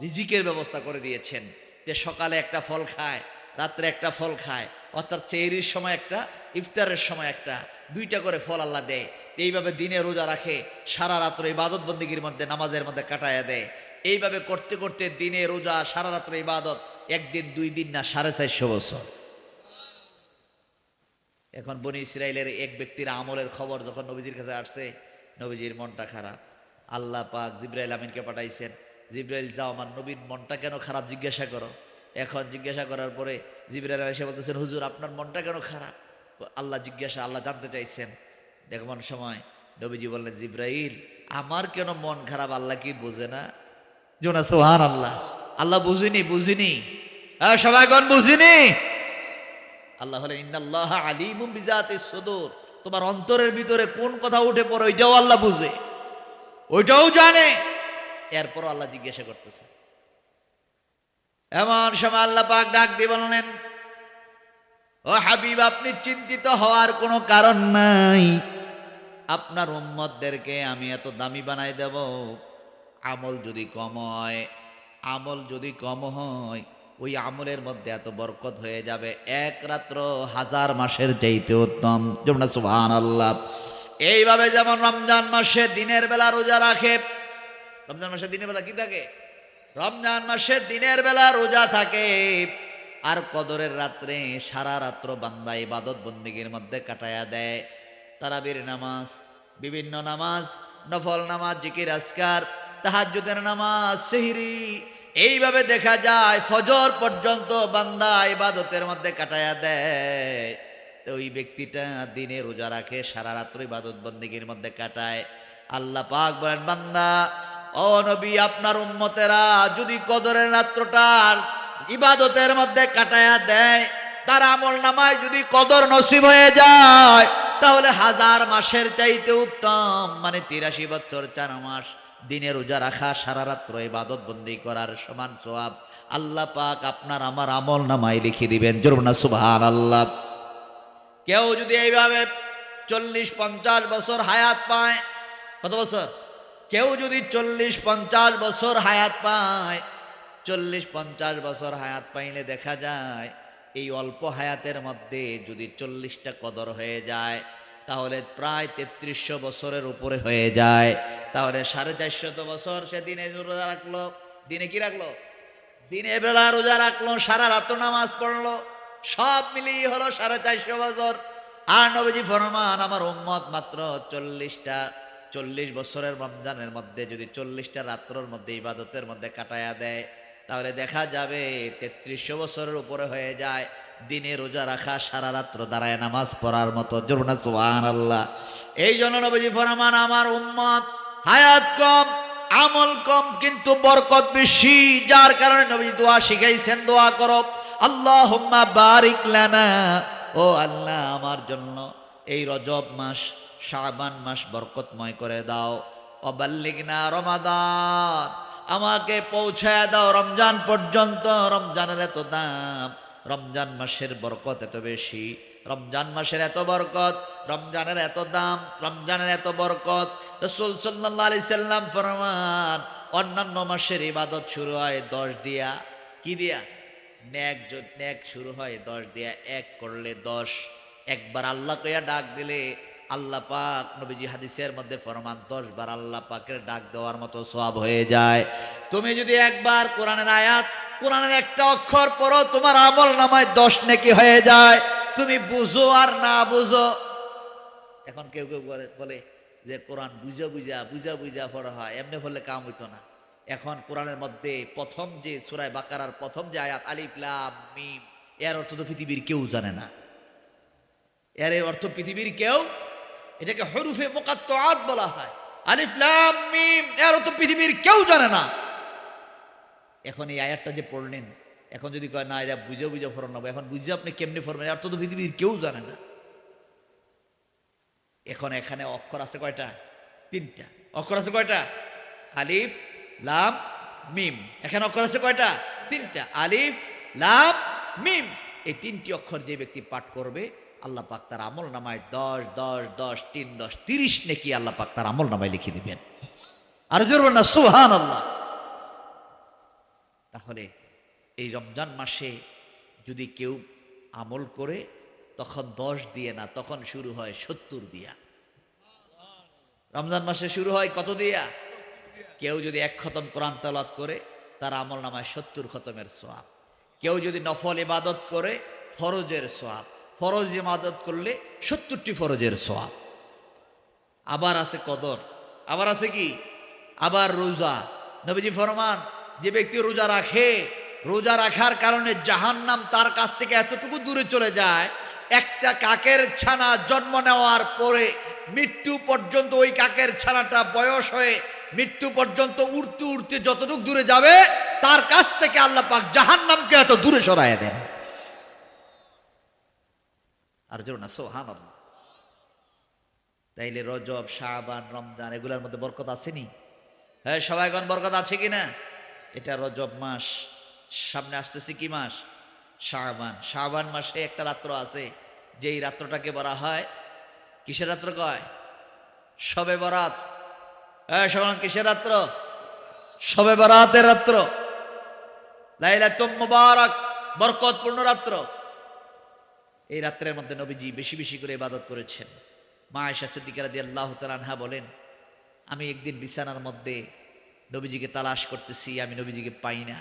রিজিকের ব্যবস্থা করে দিয়েছেন, যে সকালে একটা ফল খায়, রাত্রে একটা ফল খায়, অর্থাৎ সেহরির সময় একটা, ইফতারের সময় একটা, 2টা করে ফল আল্লাহ দেয়। এইভাবে দিনে রোজা রাখে, সারা রাত্র ইবাদত বন্দিগির মধ্যে নামাজের মধ্যে কাটায়া দেয়। এইভাবে করতে করতে দিনে রোজা সারা রাত্র ইবাদত, একদিন 2 দিন না 450 বছর। এখন বনি ইসরায়েলের এক ব্যক্তির আমলের খবর যখন নবীজির কাছে আসছে, নবীজির মনটা খারাপ। আল্লাহ পাক জিবরাইল আমিনকে পাঠাইছেন, জিবরাইল যাও আমার নবীর মনটা কেন খারাপ জিজ্ঞাসা করো। এখন জিজ্ঞাসা করার পরে জিবরাইল এসে বলতেছেন হুজুর আপনার মনটা কেন খারাপ? আল্লাহ জানতে চাইছেন। এমন সময় নবীজি বললেন জিবরাইল আমার কেন মন খারাপ আল্লাহ কি বোঝে না? জোনা সুবহানাল্লাহ। আল্লাহ বুঝিনি সবাই গণ বুঝিনি। আল্লাহ বলেন ইন্নাল্লাহা আলিমুম বিজাতিস সুদূর, তোমার অন্তরের ভিতরে কোন কথা উঠে পড়ে ওইটাও আল্লাহ বুঝে, ওইটাও জানে। এরপর আল্লাহ জিজ্ঞাসা করতেছে। এমন সময় আল্লাহ পাক ডাক দিয়ে বললেন ও হাবিব আপনি চিন্তিত হওয়ার কোনো কারণ নাই, আপনার উম্মতদেরকে আমি এত দামি বানাই দেব, আমল যদি কম হয় ওই আমলের মধ্যে এত বরকত হয়ে যাবে, এক রাত্র 1000 মাসের চাইতে উত্তম। যেমন সুবহানাল্লাহ। এইভাবে যেমন রমজান মাসে দিনের বেলা রোজা রাখে, রমজান মাসে দিনের বেলা কি থাকে? রমজান মাসে দিনের বেলা রোজা থাকে, আর কদরের রাত্রে সারা রাত্র বান্দা ইবাদত বন্দেগীর মধ্যে কাটায়া দেয়। তারাবির নামাজ, বিভিন্ন নামাজ, নফল নামাজ, জিকির আজকার, তাহাজ্জুদের নামাজ, সেহরি, এইভাবে দেখা যায় ফজর পর্যন্ত বান্দা ইবাদতের মধ্যে কাটায়া দেয়। তো ওই ব্যক্তিটা দিনে রোজা রাখে, সারা রাত্র ইবাদত বন্দেগীর মধ্যে কাটায়। আল্লাহ পাক বলেন বান্দা ও নবী আপনার উম্মতেরা যদি কদরের রাত্রটার ইবাদতের মধ্যে কাটায়া দেয়, তার আমল নামায় যদি কদর নসিব হয়ে যায়, তাহলে 1000 মাসের চাইতে উত্তম, মানে 83 বছর 4 মাস দিনে রোজা রাখা, সারা রাত্র ইবাদত বন্দি করার সমান সওয়াব আল্লাহ পাক আপনার আমার আমল নামায় লিখে দিবেন। জোরে বলুন সুবহানাল্লাহ। কেউ যদি এইভাবে 40-50 বছর হায়াত পায়, কত বছর? কেউ যদি 40-50 বছর হায়াত পায়, 40-50 বছর হায়াত পাইলে দেখা যায় এই অল্প হায়াতের মধ্যে যদি 40টা কদর হয়ে যায় তাহলে প্রায় 3300 বছরের উপরে হয়ে যায়। তাহলে 450 বছর সে দিনে রোজা রাখলো। দিনে কি রাখলো? দিনে বেলা রোজা রাখলো, সারা রাত নামাজ পড়লো, সব মিলিয়ে হলো 450 বছর। আর নবীজি ফরমান আমার উম্মত মাত্র 40 বছরের রমজানের মধ্যে যদি 40টা রাত্রের মধ্যে ইবাদতের মধ্যে কাটায়া দেয় তাহলে দেখা যাবে 3300 বছরের উপরে হয়ে যায় দিনে রোজা রাখা, সারা রাত্র দাঁড়ায় নামাজ পড়ার মতো। জোরে না সুবহানাল্লাহ। এই জন্য নবীজি ফরমান আমার উম্মত হায়াত কম, আমল কম, কিন্তু বরকত বেশি। যার কারণে নবী দোয়া শিখাইছেন, দোয়া করো আল্লাহুম্মা বারিক লানা, ও আল্লাহ আমার জন্য এই রজব মাস শাবান মাস বরকতময় করে দাও। অবাল্লিগনা রমাদান, আমাকে পৌঁছায় দাও রমজান পর্যন্ত। রমজানের এত দাম, রমজান মাসের বরকত এত বেশি, রমজান মাসের এত বরকত, রমজানের এত দাম, রমজানের এত বরকত। রাসূল সাল্লাল্লাহু আলাইহি সাল্লাম ফরমান অন্যান্য মাসের ইবাদত শুরু হয় 10 দিয়া, কি দিয়া? নেক শুরু হয় 10 দিয়া। এক করলে 10, একবার আল্লাহ কইয়া ডাক দিলে আল্লাহ পাক, নবীজি হাদিসের মধ্যে ফরমান 10 বার আল্লাহ পাকের ডাক দেওয়ার মতো সওয়াব হয়ে যায়। তুমি যদি একবার কোরআনের আয়াত, কোরআনের একটা অক্ষর পড়ো, তোমার আমল নামায় 10 নেকি হয়ে যায়। তুমি বুঝো আর না বুঝো। এখন কেউ কেউ বলে যে কোরআন বুঝা বুঝা পড়া হয়, এমনি বললে কাম হইতো না। এখন কোরআনের মধ্যে প্রথম যে সূরা বাকারার প্রথম যে আয়াত আলিফ লাম মিম, এর অর্থ তো পৃথিবীর কেউ জানে না। এর অর্থ পৃথিবীর কেউ, এটাকে হরুফে মুকাত্তাআত বলা হয়। আলিফ লাম মিম এর অর্থ পৃথিবীর কেউ জানে না। এখন এই আয়াতটা যে পড়লেন, এখন যদি কয় না এটা বুঝে পড়ানো, এখন বুঝে আপনি কেমনে পড়বেন? এর অর্থ তো পৃথিবীর কেউ জানে না। এখন এখানে অক্ষর আছে কয়টা? 3টা। অক্ষর আছে কয়টা? আলিফ লাম মিম। এখানে অক্ষর আছে কয়টা? 3টা। আলিফ লাম মিম। এই 3টি অক্ষর যে ব্যক্তি পাঠ করবে আল্লাহ পাক তার আমল নামায় 10 10 10 3 10 30 নেকি আল্লাহ পাক তার আমল নামায় লিখে দিবেন। আর জোরে বলুন না সুবহানাল্লাহ। তাহলে এই রমজান মাসে যদি কেউ আমল করে তখন 10 দিয়ে না, তখন শুরু হয় 70 দিয়া। রমজান মাসে শুরু হয় কত দিয়া? কেউ যদি 1 খতম কোরআন তেলাওয়াত করে তার আমল নামায় 70 খতমের সওয়াব। কেউ যদি নফল ইবাদত করে ফরজের সওয়াব, ফরজ ইবাদত করলে 70টি ফরজের সওয়াব। আবার আছে কদর, আবার আছে কি? আবার রোজা। নবীজি ফরমান যে ব্যক্তি রোজা রাখে, রোজা রাখার কারণে জাহান্নাম তার কাছ থেকে এতটুকু দূরে চলে যায়, একটা কাকের ছানা জন্ম নেওয়ার পরে মৃত্যু পর্যন্ত ওই কাকের ছানাটা বয়স হয়ে মৃত্যু পর্যন্ত উড়তে উড়তে যতটুকু দূরে যাবে তার কাছ থেকে আল্লাহ পাক জাহান্নামকে এত দূরে সরাইয়া দেন। আর জোর না সুবহানাল্লাহ। তাইলে রজব শাবান রমজান এগুলোর মধ্যে বরকত আসেনি? হ্যাঁ সবাইগণ, বরকত আছে কিনা? এটা রজব মাস, সামনে আসতেছে কি মাস? শাবান। শাবান মাসে একটা রাত্র আছে যেই রাত্রটাকে বলা হয় কিসের রাত্র কয়? শবে বরাত। হ্যাঁ সবাই, কিসের রাত্র? শবে বরাতের রাত্র, লাইলাতুম মুবারাক, বরকতপূর্ণ রাত্র। এই রাত্রের মধ্যে নবীজি বেশি বেশি করে ইবাদত করেছেন। মা আয়েশা সিদ্দিকা রাদিয়াল্লাহু তাআলা আনহা বলেন, আমি একদিন বিছানার মধ্যে নবীজিকে তালাশ করতেছি, আমি নবীজিকে পাই না।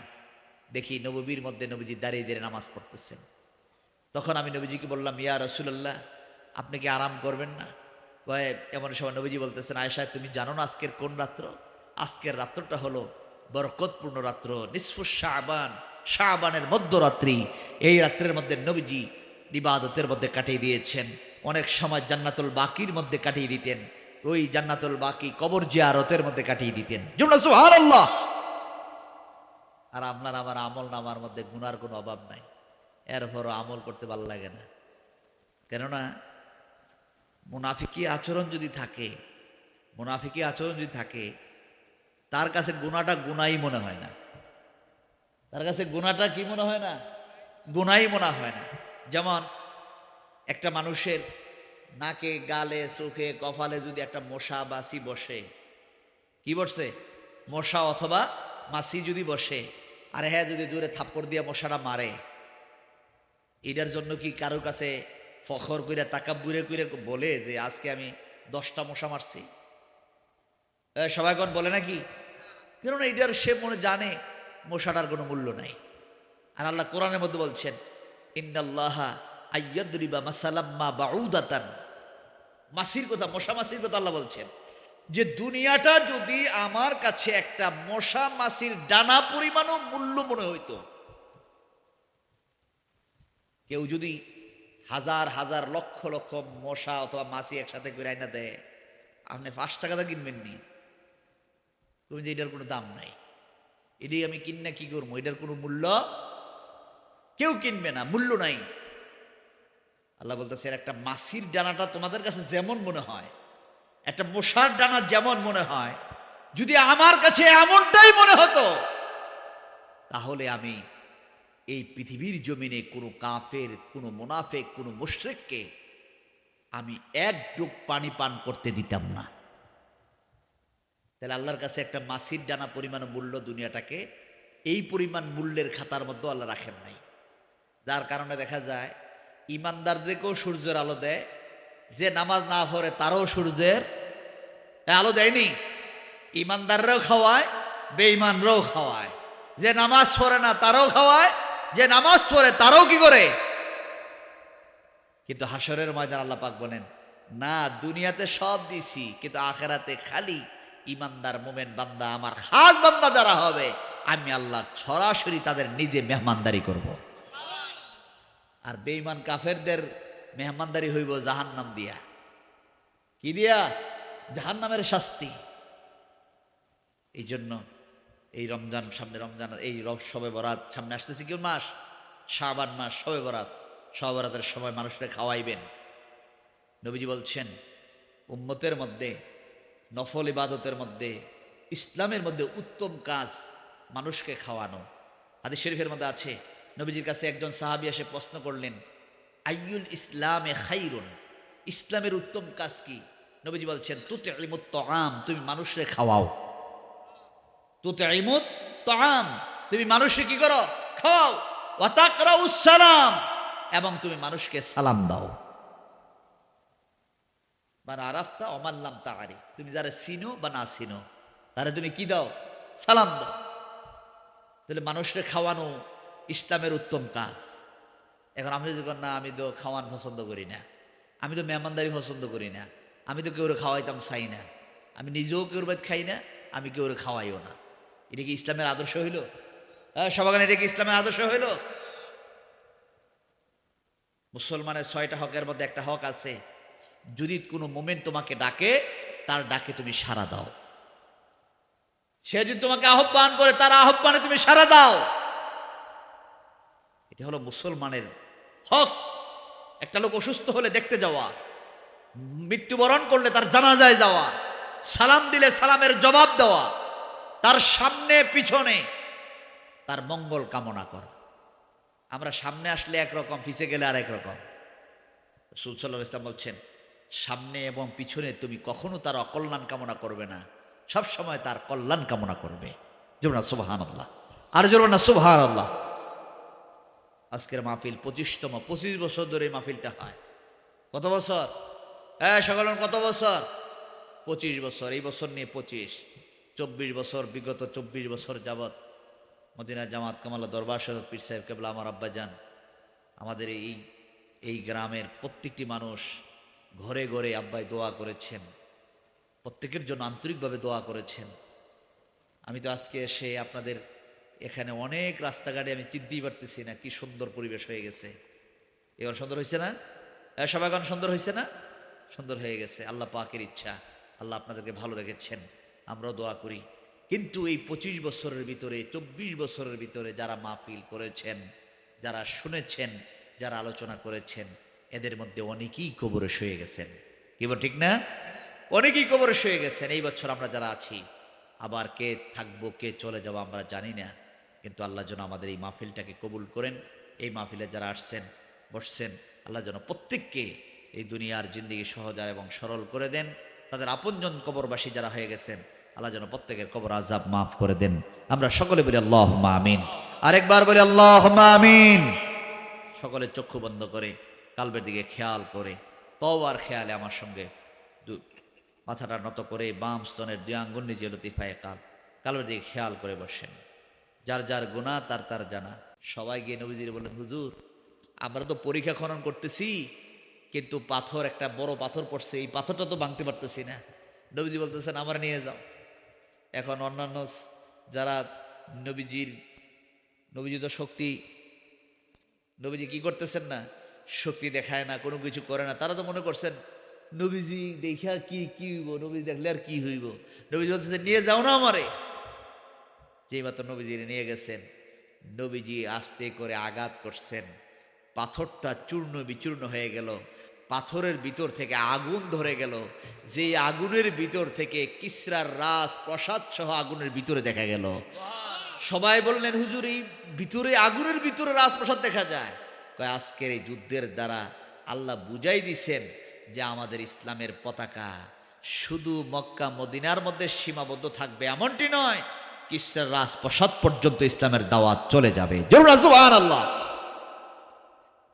দেখি নববীর মধ্যে নবীজি দাঁড়িয়ে দাঁড়িয়ে নামাজ পড়তেছেন। তখন আমি নবীজিকে বললাম, ইয়া রাসূলুল্লাহ, আপনি কি আরাম করবেন না? কয়ে এমন সময় নবীজি বলতেছেন, আয়েশা তুমি জানো না আজকের কোন রাত্র? আজকের রাত্রটা হলো বরকতপূর্ণ রাত্র, নিসফুশ শাবান, শাবানের মধ্যরাত্রি। এই রাত্রের মধ্যে নবীজি ইবাদতের মধ্যে কাটিয়ে দিয়েছেন। অনেক সময় জান্নাতুল বাকির মধ্যে কাটিয়ে দিতেন, ওই জান্নাতুল বাকি কবর জিয়ারতের মধ্যে কাটিয়ে দিতেন। সুবহানাল্লাহ। আর আপনার আমার আমল নামার মধ্যে গুনার কোনো অভাব নাই, এরপরও আমল করতে ভালো লাগে না। কেননা মুনাফিকি আচরণ যদি থাকে, মুনাফিকি আচরণ যদি থাকে, তার কাছে গুনাহটা গুনাহই মনে হয় না। তার কাছে গুনাহটা কি মনে হয় না? গুনাহই মনে হয় না। যেমন একটা মানুষের নাকে, গালে, চোখে, কপালে যদি একটা মশা মাছি বসে, কি বসে? মশা অথবা মাছি যদি বসে, আর হ্যাঁ যদি জোরে থাপ্পড় দিয়ে মশাটা মারে, এটার জন্য কি কারো কাছে ফখর কইরা তাকাব্বুরে কইরা বলে যে আজকে আমি 10টা মশা মারছি? সবাই কোন বলে নাকি? কেননা এটার সে মনে জানে মশাটার কোনো মূল্য নাই। আর আল্লাহ কোরআনের মধ্যে বলছেন, ইন্নাল্লাহা আইয়াদরিবা মাসালাম্মা বাউদাতান, মাছির কথা, মশা মাছির কথা আল্লাহ বলছেন যে দুনিয়াটা যদি আমার কাছে একটা মশা মাছির ডানা পরিমাণও মূল্য মনে হইতো, কেউ যদি হাজার হাজার লক্ষ লক্ষ মশা অথবা মাছি একসাথে করে আইনা দেয়, আপনি 5 টাকাটা কিনবেন নি? তুমি যে এটার কোনো দাম নাই, এটাই আমি কিনা কি করবো, এটার কোনো মূল্য কেউ কিনবে না, মূল্য নাই। আল্লাহ বলতেছে একটা মাছির ডানাটা তোমাদের কাছে যেমন মনে হয়, একটা মশার ডানা যেমন মনে হয়, যদি আমার কাছে এমনটাই মনে হতো, তাহলে আমি এই পৃথিবীর জমিনে কোনো কাফের, কোনো মুনাফিক, কোনো মুশরিককে আমি এক ডুব পানি পান করতে দিতাম না। তাহলে আল্লাহর কাছে একটা মাছির ডানা পরিমাণ মূল্য দুনিয়াটাকে এই পরিমাণ মূল্যের খাতার মধ্যে আল্লাহ রাখেন নাই। যার কারণে দেখা যায় ইমানদারদেরকেও সূর্যের আলো দেয়, যে নামাজ না পড়ে তারও সূর্যের আলো দেয়নি। ইমানদাররাও খাওয়ায়, বেঈমানরাও খাওয়ায়, যে নামাজ পড়ে না তারও খাওয়ায়, যে নামাজ পড়ে তারও কি করে। কিন্তু হাসরের ময়দান আল্লাহ পাক বলেন, না দুনিয়াতে সব দিছি, কিন্তু আখেরাতে খালি ইমানদার মোমেন বান্দা, আমার খাস বান্দা যারা হবে, আমি আল্লাহ সরাসরি তাদের নিজে মেহমানদারি করব। আর বেঈমান কাফেরদের মেহমানদারি হইব জাহান্নাম দিয়া। কি দিয়া? জাহান্নামের শাস্তি। এই জন্য এই রমজান সামনে, রমজান এই শবে বরাত সামনে আসতেছে, কোন মাস? শাবান মাস, শবে বরাত। শবে বরাতের সময় মানুষকে খাওয়াইবেন। নবীজি বলছেন উম্মতের মধ্যে নফল ইবাদতের মধ্যে, ইসলামের মধ্যে উত্তম কাজ মানুষকে খাওয়ানো। হাদিস শরীফের মধ্যে আছে, নবীজির কাছে একজন সাহাবী এসে প্রশ্ন করলেন, আইয়ুল ইসলামে খাইরুন, ইসলামের উত্তম কাজ কি? নবীজি বলছেন, তুতঈমুত তাআম, তুমি মানুষকে খাওয়াও। তুতঈমুত তাআম, তুমি মানুষকে কি করো? খাওয়াও। ওয়া তাকরাউস সালাম, এবং তুমি মানুষকে সালাম দাও। মানে আরাফতা ওমান লাম তাআরিফ, তুমি যারা চিনো বা না চিনো তারা তুমি কি দাও? সালাম দাও। তাহলে মানুষকে খাওয়ানো ইসলামের উত্তম কাজ। এখন আমি যদি না, আমি তো খাওয়ান পছন্দ করি না, আমি তো মেহমানদারি পছন্দ করি না, আমি তো কেউ খাওয়াইতাম চাই না, আমি নিজেও কেউর বাদ খাই না, আমি কেউ খাওয়াইও না, এটা কি ইসলামের আদর্শ হইল? সবাই, এটা কি ইসলামের আদর্শ হইল? মুসলমানের 6টা হকের মধ্যে একটা হক আছে, যদি কোনো মোমেন্ট তোমাকে ডাকে, তার ডাকে তুমি সাড়া দাও। সে যদি তোমাকে আহ্বান করে, তার আহ্বানে তুমি সাড়া দাও। এটা হলো মুসলমানের হক। একটা লোক অসুস্থ হলে দেখতে যাওয়া, মৃত্যুবরণ করলে তার জানাজায় যাওয়া, সালাম দিলে সালামের জবাব দেওয়া, তার সামনে পিছনে তার মঙ্গল কামনা করা। আমরা সামনে আসলে একরকম, পিছে গেলে আর একরকম। রাসূল সাল্লাল্লাহু আলাইহি ওয়াসাল্লাম বলছেন, সামনে এবং পিছনে তুমি কখনো তার অকল্যাণ কামনা করবে না, সব সময় তার কল্যাণ কামনা করবে। জোরে না সুবহানাল্লাহ, আর জোরে না সুবহানাল্লাহ। আজকের মাহফিল 25তম, 25 বছর ধরে এই মাহফিলটা হয়। কত বছর? সকল কত বছর? 25 বছর। এই বছর নিয়ে 24 বছর, বিগত 24 বছর যাবৎ মদিনা জামাত কামাল দরবার শরীফ পীর সাহেব কেবলা আমার আব্বাজান, আমাদের এই গ্রামের প্রত্যেকটি মানুষ ঘরে ঘরে আব্বাই দোয়া করেছেন, প্রত্যেকের জন্য আন্তরিকভাবে দোয়া করেছেন। আমি তো আজকে এসে আপনাদের এখানে অনেক রাস্তাঘাটে আমি চিনতেই পারতেছি না, কি সুন্দর পরিবেশ হয়ে গেছে। এবার সুন্দর হয়েছে না? সবাই গান সুন্দর হয়েছে না? সুন্দর হয়ে গেছে। আল্লাহ পাকের ইচ্ছা, আল্লাহ আপনাদেরকে ভালো রেখেছেন, আমরাও দোয়া করি। কিন্তু এই 25 বছরের ভিতরে, 24 বছরের ভিতরে যারা মাহফিল করেছেন, যারা শুনেছেন, যারা আলোচনা করেছেন, এদের মধ্যে অনেকেই কবরে শুয়ে গেছেন। কি বল ঠিক না? অনেকেই কবরে শুয়ে গেছেন। এই বছর আমরা যারা আছি, আবার কে থাকবো কে চলে যাবো আমরা জানি না, কিন্তু আল্লাহ যেন আমাদের এই মাহফিলটাকে কবুল করেন। এই মাহফিলে যারা আসছেন বসছেন, আল্লাহ যেন প্রত্যেককে এই দুনিয়ার জিন্দেগি সহজ এবং সরল করে দেন। তাদের আপনজন কবরবাসী যারা হয়ে গেছেন, আল্লাহ যেন প্রত্যেকের কবর আযাব মাফ করে দেন। আমরা সকলে বলি আল্লাহুম্মা আমিন। আরেকবার বলি আল্লাহুম্মা আমিন। সকলে চক্ষু বন্ধ করে কালবের দিকে খেয়াল করে তওবার খেয়ালে আমার সঙ্গে মাথাটা নত করে বাম স্তনের দুই আঙ্গুল নিচে লতিফায়ে কালবের দিকে খেয়াল করে বসেন। যার যার গুনাহ তার তার জানা। সবাই গিয়ে নবীজির বললেন, হুজুর আমরা তো পরীক্ষা খনন করতেছি, কিন্তু পাথর, একটা বড় পাথর পড়ছে, এই পাথরটা তো ভাঙতে পারতেছি না। নবীজি বলতেছেন আমার নিয়ে যাও। এখন অন্যান্য যারা নবীজি তো শক্তি, নবীজি কি করতেছেন না, শক্তি দেখায় না, কোনো কিছু করে না, তারা তো মনে করছেন নবীজি দেখা কি হইব, নবীজি দেখলে আর কি হইব। নবীজি বলতেছেন নিয়ে যাও না আমারে। যেই মাত্র নবীজি নিয়ে গেছেন, নবীজি আস্তে করে আঘাত করছেন, পাথরটা চূর্ণ বিচূর্ণ হয়ে গেল। পাথরের ভিতর থেকে আগুন ধরে গেল। যে আগুনের ভিতর থেকে কিসরার রাজ প্রসাদ সহ আগুনের ভিতরে দেখা গেল। সবাই বললেন, হুজুর এই ভিতরে, আগুনের ভিতরে রাজপ্রসাদ দেখা যায়? কয় আজকের এই যুদ্ধের দ্বারা আল্লাহ বুঝাই দিছেন যে আমাদের ইসলামের পতাকা শুধু মক্কা মদিনার মধ্যে সীমাবদ্ধ থাকবে এমনটি নয়, কিসরার রাজপ্রসাদ পর্যন্ত ইসলামের দাওয়াত চলে যাবে। সুবহানাল্লাহ।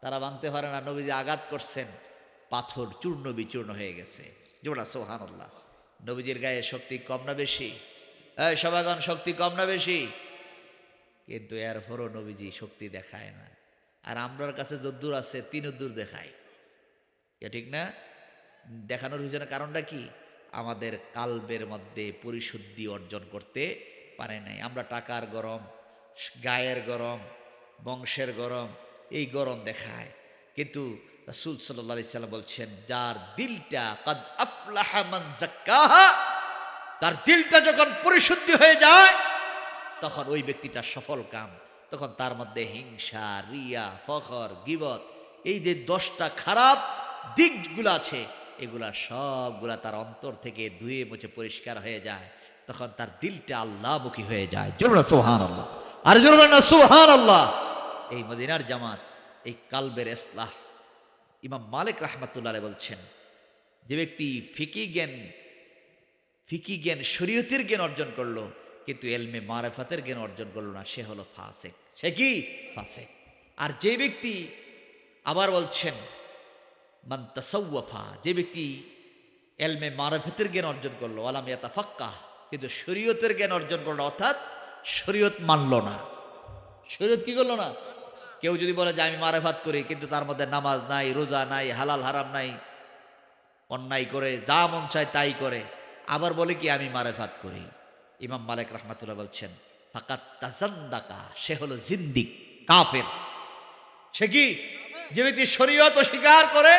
তারা ভাঙতে পারে না, নবীজি আঘাত করছেন, পাথর চূর্ণ বিচূর্ণ হয়ে গেছে। সুবহানাল্লাহ। নবীজির গায়ে শক্তি কম না বেশি? সবাগণ, শক্তি কম না বেশি? কিন্তু এরপরও নবীজি শক্তি দেখায় না। আর আমরার কাছে যদ্দূর আছে তিনদ্দূর দেখায়, ঠিক না? দেখানোর পিছনে কারণটা কি? আমাদের কালবের মধ্যে পরিশুদ্ধি অর্জন করতে পারে নাই। আমরা টাকার গরম, গায়ের গরম, বংশের গরম, এই গরম দেখায়। কিন্তু রাসূল সাল্লাল্লাহু আলাইহি সাল্লাম বলছেন, যার দিলটা কাদ আফলাহা মান যাক্কাহা, তার দিলটা যখন পরিশুদ্ধি হয়ে যায় তখন ওই ব্যক্তিটা সফল কাম। তখন তার মধ্যে হিংসা, রিয়া, ফখর, গীবত, এই যে 10টা খারাপ দিকগুলো আছে, এগুলা সবগুলা তার অন্তর থেকে ধুয়ে মুছে পরিষ্কার হয়ে যায়। তখন তার দিলটা আল্লাহমুখী হয়ে যায়। জোরে সুবহানাল্লাহ। আর জোরে বলেন না সুবহানাল্লাহ। এই মদিনার জামাত, এই কালবের ইসলাহ, ইমাম মালিক রাহমাতুল্লাহ আলাইহি বলছেন, যে ব্যক্তি ফিকি জ্ঞান শরীয়তের জ্ঞান অর্জন করলো কিন্তু এলমে মারিফাতের জ্ঞান অর্জন করলো না, সে হলো ফাসিক। সে কি? ফাসিক। আর যে ব্যক্তি, আবার বলছেন, মান তাসাওয়াফা, যে ব্যক্তি এলমে মারিফাতের জ্ঞান অর্জন করলো, ওয়ালাম ইয়াতাফাক্কাহ, কিন্তু শরীয়তের জ্ঞান অর্জন করলো, অর্থাৎ শরীয়ত মানলো না। শরীয়ত কি করলো না? কেউ যদি বলে যে আমি মারিফাত করি, কিন্তু তার মধ্যে নামাজ নাই, রোজা নাই, হালাল হারাম নাই, অন্যায় করে যা মন চায় তাই করে, আবার বলে কি আমি মারিফাত করি, ইমাম মালিক রাহমাতুল্লাহ বলছেন ফাকাত তাজান্দাকা, সে হলো জিন্দিক, কাফের। সে কি? যে ব্যক্তি শরীয়ত অস্বীকার করে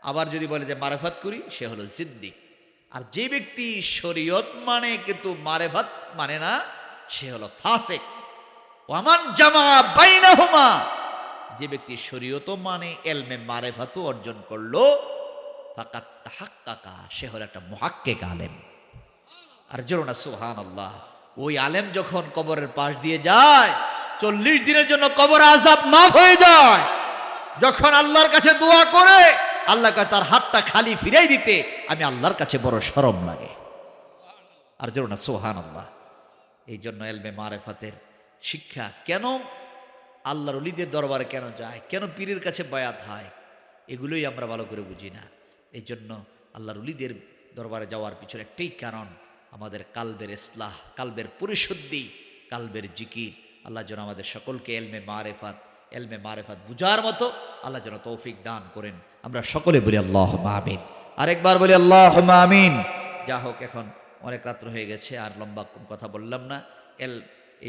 আবার যদি বলে যে মারিফাত করি, সে হলো জিন্দিক। আর যে ব্যক্তি শরীয়ত মানে কিন্তু মারিফাত মানে না, সে হলো ফাসিক। ওয়ামান জামা বাইনাহুমা, যে ব্যক্তি শরীয়ত মানে এলমে মারিফাতও অর্জন করলো, ফাকাত তাহাক্কাকা, সে হলো একটা মুহাক্কিক আলেম। আর জোরে না সুবহানাল্লাহ। ওই আলেম যখন কবরের পাশ দিয়ে যায়, 40 দিনের জন্য কবর আযাব মাফ হয়ে যায়। যখন আল্লাহর কাছে দোয়া করে, আল্লাহ কয় তার হাতটা খালি ফিরাই দিতে আমি আল্লাহর কাছে বড় শরম লাগে। আর জোরে না সুবহানাল্লাহ। এই জন্য এলমে মারিফাতের শিক্ষা কেন আল্লাহর ওলিদের দরবারে কেন যায়, কেন পীরের কাছে বায়াত হয়, এগুলোই আমরা ভালো করে বুঝি না। এই জন্য আল্লাহর ওলিদের দরবারে যাওয়ার পিছনে একটাই কারণ, আমাদের কালবের ইসলাহ, কালবের পরিশুদ্ধি, কালবের জিকির। আল্লাহ যেন আমাদের সকলকে এলমে মারিফাত বুঝার মতো আল্লাহ যেন তৌফিক দান করেন। আমরা সকলে বলি আল্লাহুম্মা আমিন। আরেকবার বলি আল্লাহুম্মা আমিন। যা হোক, এখন অনেক রাত্র হয়ে গেছে, আর লম্বা কথা বললাম না।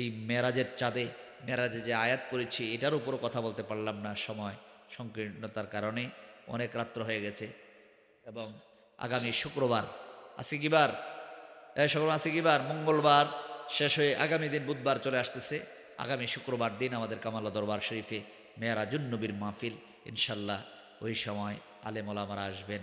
এই মেরাজের চাঁদে, মেরাজে যে আয়াত পড়েছি এটার উপরও কথা বলতে পারলাম না, সময় সংকীর্ণতার কারণে। অনেক রাত্র হয়ে গেছে এবং আগামী শুক্রবার, আজকে কি বার? আজকে কি বার? মঙ্গলবার শেষ হয়ে আগামী দিন বুধবার চলে আসতেছে। আগামী শুক্রবার দিন আমাদের কামাল্লা দরবার শরীফে মেরাজুন নবীর মাহফিল, ইনশাল্লাহ। ওই সময় আলেম ওলামারা আসবেন।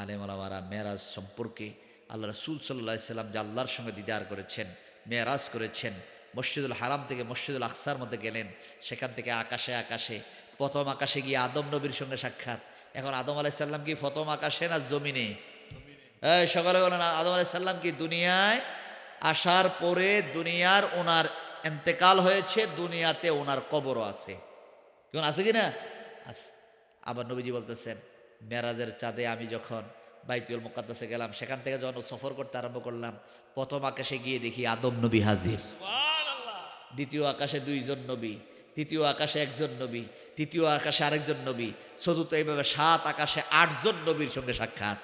আলেম ওলামারা মেরাজ সম্পর্কে, আল্লাহ রাসূল সাল্লাল্লাহু আলাইহি সাল্লাম যে আল্লাহর সঙ্গে দিদার করেছেন, মেরাজ করেছেন, মসজিদুল হারাম থেকে মসজিদুল আকসার মধ্যে গেলেন, সেখান থেকে আকাশে আকাশে, প্রথম আকাশে গিয়ে আদম নবীর সঙ্গে সাক্ষাৎ। এখন আদম আলাইহিস সালাম কি প্রথম আকাশে না জমিনে? সকালে বলেন, আদম আলাইহিস সালাম কি দুনিয়ায় আসার পরে দুনিয়ার ওনার এন্তেকাল হয়েছে, দুনিয়াতে ওনার কবরও আছে, কেমন আছে কি না? আছে। আবার নবীজি বলতেছেন, মেরাজের চাঁদে আমি যখন বাইতুল মুকাদ্দাসে গেলাম, সেখান থেকে যখন সফর করতে আরম্ভ করলাম, প্রথম আকাশে গিয়ে দেখি আদম নবী হাজির, দ্বিতীয় আকাশে 2 জন নবী, তৃতীয় আকাশে 1 জন নবী, তৃতীয় আকাশে আরেকজন নবী, চতুর্থ, এইভাবে 7 আকাশে 8 জন নবীর সঙ্গে সাক্ষাৎ।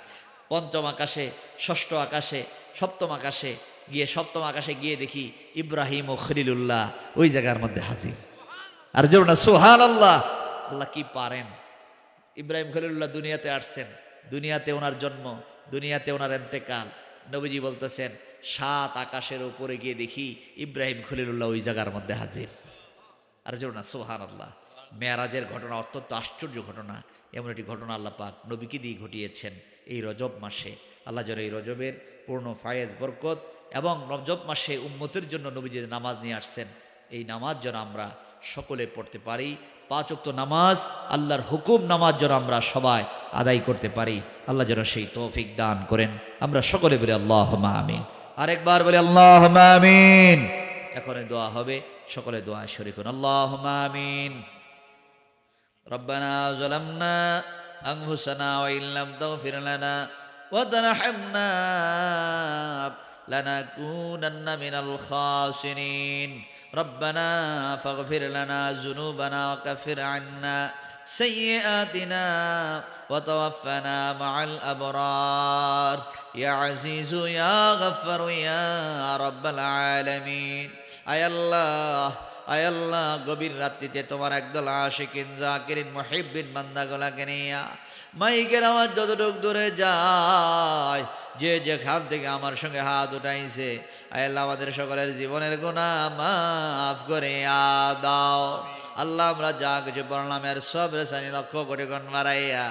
পঞ্চম আকাশে, ষষ্ঠ আকাশে, সপ্তম আকাশে গিয়ে দেখি ইব্রাহিম ও খলিলুল্লাহ ওই জায়গার মধ্যে হাজির। আর যেমন না সুবহানাল্লাহ, আল্লাহ কি পারেন। ইব্রাহিম খলিলুল্লাহ দুনিয়াতে আসছেন, দুনিয়াতে ওনার জন্ম, দুনিয়াতে ওনার এন্তেকাল। নবীজি বলতেছেন 7 আকাশের উপরে গিয়ে দেখি ইব্রাহিম খলিলুল্লাহ ওই জায়গার মধ্যে হাজির। আর যেমন না সুবহানাল্লাহ। মেরাজের ঘটনা অত্যন্ত আশ্চর্য ঘটনা। এমন একটি ঘটনা আল্লাহ পাক নবীকে দিয়ে ঘটিয়েছেন এই রজব মাসে। আল্লাহ যেন এই রজবের পূর্ণ ফায়েজ বরকত এবং রজব মাসে উম্মতের জন্য নবীজি নামাজ নিয়ে আসছেন, এই নামাজ যেন আমরা সকলে পড়তে পারি। 5 ওয়াক্ত নামাজ, আল্লাহর হুকুম নামাজ যেন আমরা সবাই আদায় করতে পারি। আল্লাহ যেন সেই তৌফিক দান করেন। আমরা সকলে বলি আল্লাহুম্মা আমিন। আরেকবার বলি আল্লাহুম্মা আমিন। এখন দোয়া হবে, সকলে দোয়া শরীক হন। আল্লাহুম্মা আমিন। রব্বানা যালামনা আনফুসানা ওয়া ইল্লাম তাগফির লানা ওয়া তারহামনা লানাকুনান্না মিনাল খাসিরিন। রব্বানা ফাগফির লানা যুনুবানা ওয়া কাফির আন্না সাইয়্যাতিনা ওয়া তাওয়াফানা মাআল আবরার ইয়া আজিজু ইয়া গফফার ইয়া রাব্বাল আলামিন। আয় আল্লাহ, গভীর রাত্রিতে তোমার একদল আশিকিন জাকিরিন মুহিব্বিন বান্দাগুলোকে নিয়ে মাইকের আওয়াজ যতটুক দূরে যায়, যে যেখান থেকে আমার সঙ্গে হাত উঠাইছে, আয় আল্লাহ আমাদের সকলের জীবনের গুনাহ মাফ করে দাও। আল্লাহ আমরা যা কিছু পড়লাম এর সব রেসানি লক্ষ কোটি গুণ বাড়াইয়া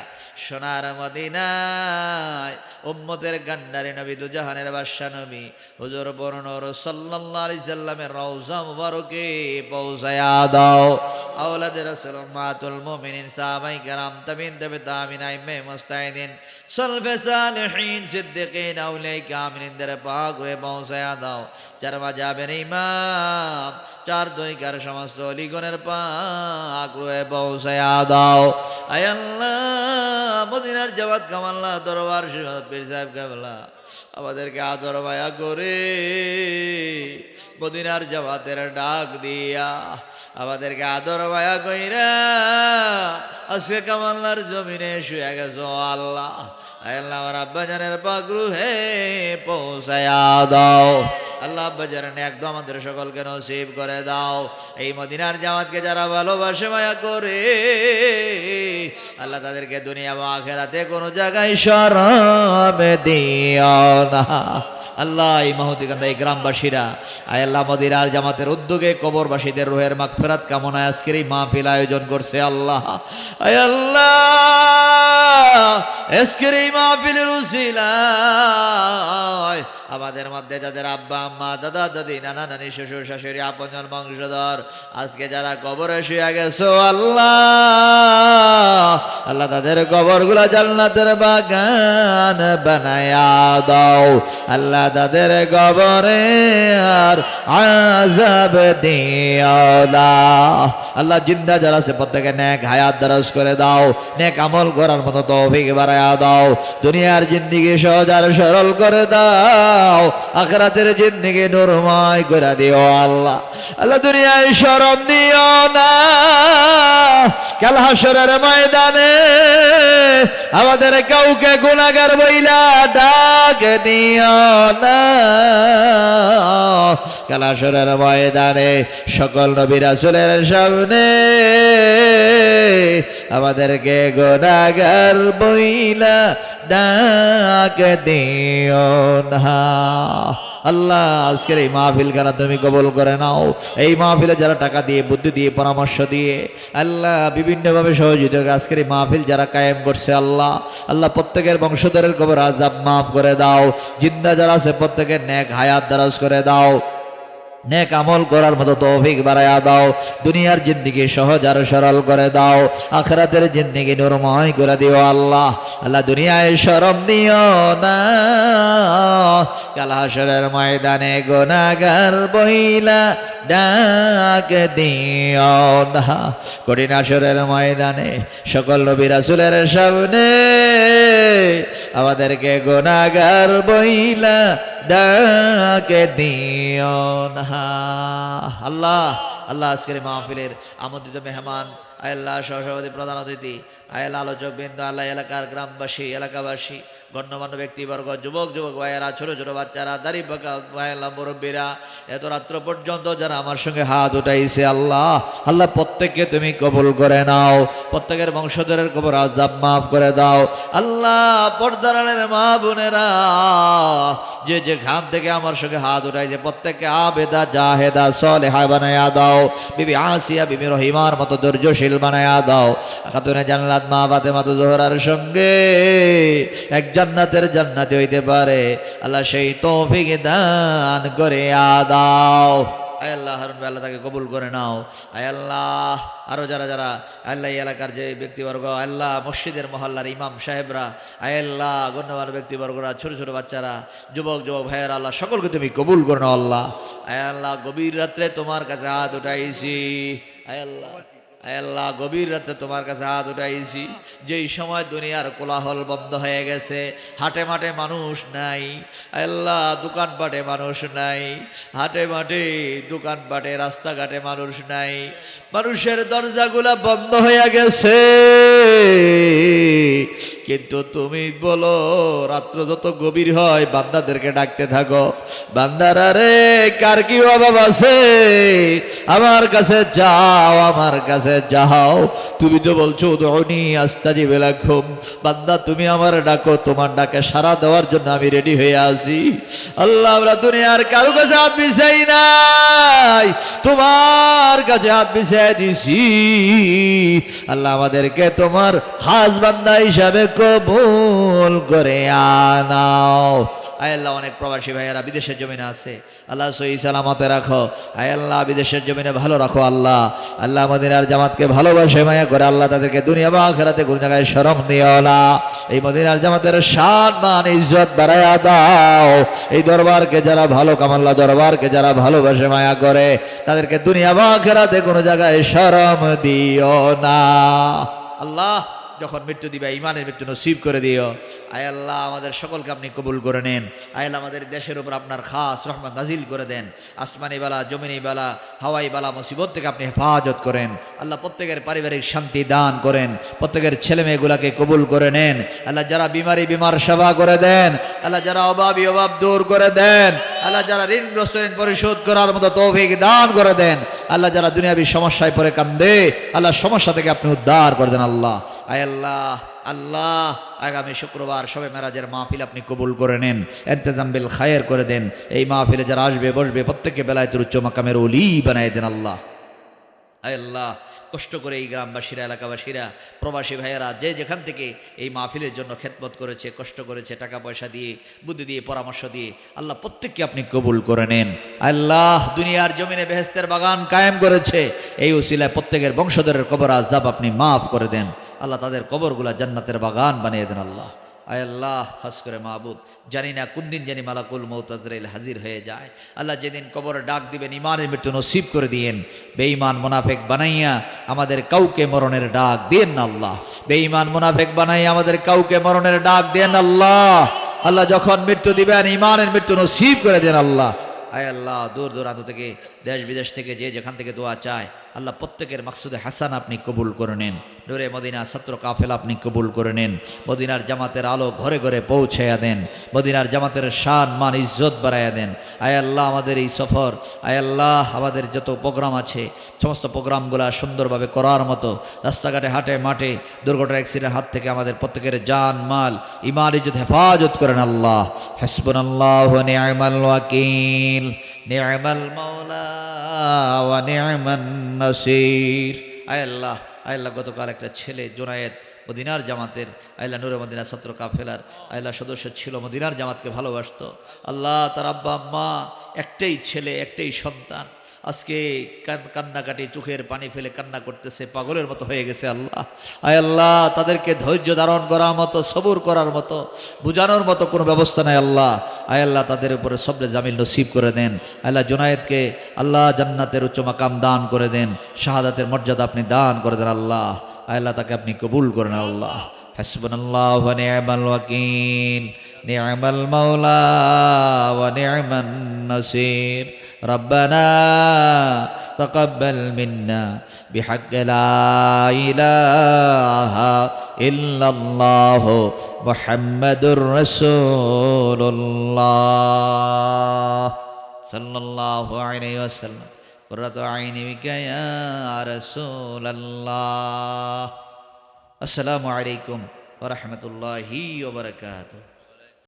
সোনার মদিনায় উম্মতের গান্ডারি নবী দুজাহানের বাদশা নবী হুজুর বরনূর সাল্লাল্লাহু আলাইহি সাল্লামের রওজা মুবারকে পৌঁছায়া দাও। আওলাদে রাসূল উম্মাতুল মুমিনিন সাহাবায়ে কেরাম তাবিন তাবিঈন আইম্মে মুস্তাহিদিন সলফে সালেহিন সিদ্দিকিন আউলিয়া কামিলিনদের পাক হয়ে পৌঁছায়া দাও। চার মাযহাবের ইমাম, 4 দরিকার সমস্ত অলিগণের পাক হয়ে পৌঁছায়া দাও। আয় আল্লাহ মদিনার জামাত কামাল্লাহ দরবার শরীফ পীর সাহেব কেবলা আমাদেরকে আদর মায়া করে মদিনার জামাতের ডাক দিয়া আমাদেরকে আদর মায়া কইরা আজকে কামাল্লার জমিনে শুয়ে গেছো আল্লাহ। আল্লাহ আমার আব্বাজানের পাক রুহে পৌঁছায়া দাও। আল্লাহ আব্বাজান একদম আমাদের সকলকে নসিব করে দাও। এই মদিনার জামাতকে যারা ভালোবাসে মায়া করে আল্লাহ তাদেরকে দুনিয়া ও আখিরাতে কোনো জায়গায় শরম দিও না। আল্লাহ এই মাহদিকান্দা এই গ্রামবাসীরা আয় আল্লাহ মদিনার জামাতের উদ্যোগে কবরবাসীদের রুহের মাগফিরাত কামনায় আজকের এই মাহফিল আয়োজন করছে আল্লাহ। আয় আল্লাহ আজকের এই মাহফিলের উসিলায় আমাদের মধ্যে যাদের আব্বা আম্মা দাদা দাদি নানা নানি শ্বশুর শাশুড়ি আপনজন বংশধর আজকে যারা কবরে শুয়ে গেছো আল্লাহ, আল্লাহ তাদের কবরগুলা জান্নাতের বাগান বানায়া দাও। আল্লাহ তাদের কবরে আর আযাব দিও না। আল্লাহ জিন্দা যারা আছে প্রত্যেকে নেক হায়াত দারাজ করে দাও, নেক আমল করার মতো তৌফিক বাড়ায়া দাও। দুনিয়ার জিন্দেগি সহজ আর সরল করে দাও, আখিরাতের জিন্দেগি নূরময় করে দিও আল্লাহ। আল্লাহ দুনিয়ায় শরম দিও না, কাল হাসরের ময়দানে আমাদের কাউকে গুনাহগার বইলা ডাক দিও না। কাল হাসরের ময়দানে সকল নবী রাসূলের সামনে আমাদেরকে গুনাহগার বইলা ডাক দিও না। আল্লাহ আজকের এই মাহফিল খানা তুমি কবুল করে নাও। এই মাহফিলে যারা টাকা দিয়ে বুদ্ধি দিয়ে পরামর্শ দিয়ে আল্লাহ বিভিন্নভাবে সহযোগিতা আজকের এই মাহফিল যারা কায়েম করছে আল্লাহ, আল্লাহ প্রত্যেকের বংশধরের কবর আযাব মাফ করে দাও। জিন্দা যারা আছে প্রত্যেকের নেক হায়াত দারাজ করে দাও। নেক আমল করার মতো তৌফিক বাড়ায়া দাও। দুনিয়ার জিন্দেগি সহজ আর সরল করে দাও, আখিরাতের জিন্দেগি নূরময় করে দিও আল্লাহ। আল্লাহ দুনিয়ায় শরম দিও না, কাল হাশরের ময়দানে গুনাহগার বইলা ডাক দিও না। কঠিন হাশরের ময়দানে সকল নবী রাসূলের সামনে আমাদেরকে গুনাহগার বইলা ডাক দিও না আল্লাহ। আল্লাহ আজকের মাহফিলের আমন্ত্রিত মেহমান আল্লাহ, সহসভাপতি, প্রধান অতিথি, আল্লাহ আলোচক বৃন্দ, আল্লাহ এলাকার গ্রামবাসী, এলাকাবাসী, গণ্যমান্য ব্যক্তিবর্গ, যুবক ভাইয়েরা, ছোট ছোট বাচ্চারা, দাড়ি পাকা ভাইয়েরা, মুরব্বীরা, এত রাত্র পর্যন্ত যারা আমার সঙ্গে হাত উঠাইছে আল্লাহ, আল্লাহ প্রত্যেককে তুমি কবুল করে নাও, প্রত্যেকের বংশধরের কবর আযাব মাফ করে দাও আল্লাহ। পর্দার আড়ালের মা বোনেরা যে যেখান থেকে আমার সঙ্গে হাত উঠাইছে প্রত্যেককে আবেদা জাহেদা সলেহা বানায়া দাও। বিবি আসিয়া, বিবি রহিমার মতো ধৈর্যশীল বানায়া দাও। খাতুনে জান্নাত মা ফাতেমা জোহরার সঙ্গে এক জান্নাতের জান্নাতি হইতে পারে আল্লাহ, সেই তৌফিক দান করে দাও। আয় আল্লাহ, হারুন ভাই আল্লাহ তাকে কবুল করে নাও। আয় আল্লাহ, আরো যারা যারা আল্লাহ এলাকার যে ব্যক্তিবর্গ, আল্লাহ মসজিদের মহল্লার ইমাম সাহেবরা, আয় আল্লাহ গণ্যমান্য ব্যক্তিবর্গরা, ছোট ছোট বাচ্চারা, যুবক ভাইয়েরা, আল্লাহ সকলকে তুমি কবুল করে নাও আল্লাহ। আয় আল্লাহ, গভীর রাত্রে তোমার কাছে হাত উঠাইছি আয় আল্লাহ, আয় আল্লাহ গভীর রাতে তোমার কাছে হাত উঠাইছি, যেই সময় দুনিয়ার কোলাহল বন্ধ হয়ে গেছে, হাটে মাঠে মানুষ নাই আল্লাহ, দোকানপাটে মানুষ নাই, হাটে মাঠে দোকানপাটে রাস্তাঘাটে মানুষ নাই, মানুষের দরজাগুলা বন্ধ হয়ে গেছে, কিন্তু তুমি বলো রাত্র যত গভীর হয় বান্দাদেরকে ডাকতে থাকো, বান্দারা রে কার কি অভাব আছে আমার কাছে যাও, আমার কাছে যাও। তুমি তো বলছো উদউনি আস্তাজিব লাকুম, বান্দা তুমি আমার ডাকো, তোমার ডাকে সাড়া দেওয়ার জন্য আমি রেডি হয়ে আছি আল্লাহ। আমরা দুনিয়ার কারো কাছে হাত বিছাই নাই, তোমার কাছে হাত বিছাই দিছি আল্লাহ, আমাদেরকে তোমার খাস বান্দা হিসাবে কবুল করে আনাও। আয় আল্লাহ, অনেক প্রবাসী ভাইয়েরা বিদেশের জমিনে আছে আল্লাহ, সহি সালামতে রাখো। আয় আল্লাহ, বিদেশের জমিনে ভালো রাখো আল্লাহ। আল্লাহ মদিনার জামাতকে ভালোবাসে মায়া করে আল্লাহ, তাদেরকে দুনিয়া বা আখিরাতে কোন জায়গায় শরম দিও না। এই মদিনার জামাতের শান মান ইজ্জত বাড়ায়া দাও। এই দরবারকে যারা ভালো কামাল্লা, দরবারকে যারা ভালোবাসে মায়া করে তাদেরকে দুনিয়া বা আখিরাতে কোন জায়গায় শরম দিও না আল্লাহ। যখন মৃত্যু দিবে ইমানের মৃত্যু নসিব করে দিও। আয় আল্লাহ, আমাদের সকলকে আপনি কবুল করে নেন। আয় আল্লাহ, আমাদের দেশের উপর আপনার খাস রহমত নাজিল করে দেন। আসমানি বালা, জমিনি বালা, হাওয়াই বালা মুসিবত থেকে আপনি হেফাজত করেন আল্লাহ। প্রত্যেকের পারিবারিক শান্তি দান করেন, প্রত্যেকের ছেলে মেয়েগুলাকে কবুল করে নেন আল্লাহ। যারা বিমার সেবা করে দেন আল্লাহ, যারা অভাবী অভাব দূর করে দেন আল্লাহ, যারা ঋণগ্রস্ত ঋণ পরিশোধ করার মতো তৌফিক দান করে দেন আল্লাহ। যারা দুনিয়াবী সমস্যায় পড়ে কান্দে আল্লাহ, সমস্যা থেকে আপনি উদ্ধার করে দেন আল্লাহ। আয় আল্লাহ, আল্লাহ আগামী শুক্রবার শবে মেরাজের মাহফিল আপনি কবুল করে নেন, ইন্তজাম বিল খায়ের করে দেন। এই মাহফিলে যারা আসবে বসবে প্রত্যেককে বেলায়েতের উচ্চ মাকামের ওলি বানায় দেন আল্লাহ। আয় আল্লাহ, কষ্ট করে এই গ্রামবাসীরা, এলাকাবাসীরা, প্রবাসী ভাইয়েরা যে যেখান থেকে এই মাহফিলের জন্য খেদমত করেছে, কষ্ট করেছে, টাকা পয়সা দিয়ে, বুদ্ধি দিয়ে, পরামর্শ দিয়ে আল্লাহ প্রত্যেককে আপনি কবুল করে নেন। আল্লাহ, দুনিয়ার জমিনে বেহেশতের বাগান কায়েম করেছে, এই উসিলায় প্রত্যেকের বংশধরের কবর আযাব আপনি মাফ করে দেন আল্লাহ। তাদের কবরগুলা জান্নাতের বাগান বানিয়ে দেন আল্লাহ। আয় আল্লাহ, খাস করে মাহবুব, জানি না কোন দিন জানি মালাকুল মউত আজরাইল হাজির হয়ে যায় আল্লাহ। যেদিন কবরে ডাক দিবেন ইমানের মৃত্যু নসিব করে দিয়েন। বেঈমান মুনাফিক বানাইয়া আমাদের কাউকে মরণের ডাক দেন না আল্লাহ। বেঈমান মুনাফিক বানাইয়া আমাদের কাউকে মরণের ডাক দেন আল্লাহ। আল্লাহ, যখন মৃত্যু দিবেন ইমানের মৃত্যু নসিব করে দেন আল্লাহ। আয় আল্লাহ, দূর দূরান্ত থেকে, দেশ বিদেশ থেকে যে যেখান থেকে দোয়া চায় আল্লাহ প্রত্যেকের মাকসুদে হাসান আপনি কবুল করে নেন। নূরে মদিনা ছাত্র কাফেলা আপনি কবুল করে নেন। মদিনার জামাতের আলো ঘরে ঘরে পৌঁছাইয়া দেন। মদিনার জামাতের শান মান ইজ্জত বাড়াইয়া দেন। আয় আল্লাহ, আমাদের এই সফর, আয় আল্লাহ, আমাদের যত প্রোগ্রাম আছে সমস্ত প্রোগ্রামগুলো সুন্দরভাবে করার মতো, রাস্তাঘাটে হাটে মাঠে দুর্ঘটনা অ্যাক্সিডেন্টের হাত থেকে আমাদের প্রত্যেকের জান মাল ইমান ইজ্জত হেফাজত করেন আল্লাহ। হাসবুনাল্লাহু ওয়া নি'মাল ওয়াকিল, নি'মাল মাওলা ওয়া নি'মান নাসির। আয় আল্লাহ, আয় আল্লাহ, গতকাল একটা ছেলে জুনায়েদ মদিনার জামাতের আল্লাহ নূরে মদিনা ছাত্র কাফেলার আল্লাহ সদস্য ছিল, মদিনার জামাতকে ভালোবাসতো। আল্লাহ তার আব্বা আম্মা, একটাই ছেলে একটাই সন্তান, আজকে কান্নাকাটি চোখের পানি ফেলে কান্না করতেছে, পাগলের মতো হয়ে গেছে। আল্লাহ, আয় আল্লাহ, তাদেরকে ধৈর্য ধারণ করার মতো, সবুর করার মতো, বুঝানোর মতো কোনো ব্যবস্থা নাই। আল্লাহ, আয় আল্লাহ, তাদের উপরে সবরে জামিল নসিব করে দেন। আল্লাহ জুনায়েদকে আল্লাহ জান্নাতের উচ্চ মাকাম দান করে দেন, শাহাদাতের মর্যাদা আপনি দান করে দেন। আল্লাহ, আয় আল্লাহ, তাকে আপনি কবুল করেন। আল্লাহ, হাসবুনাল্লাহু ওয়া নি'মাল ওয়াকিল, নি'মাল মাওলা ওয়া নি'মান নাসির। রব্বানা তাকাব্বাল মিন্না বিহাক্কি লা ইলাহা ইল্লাল্লাহ মুহাম্মাদুর রাসূলুল্লাহ সাল্লাল্লাহু আলাইহি ওয়াসাল্লাম। কুররাতু আইনি বিকা ইয়া রাসূলুল্লাহ। আসসালামু আলাইকুম ওয়া রাহমাতুল্লাহি ওয়া বারাকাতুহু।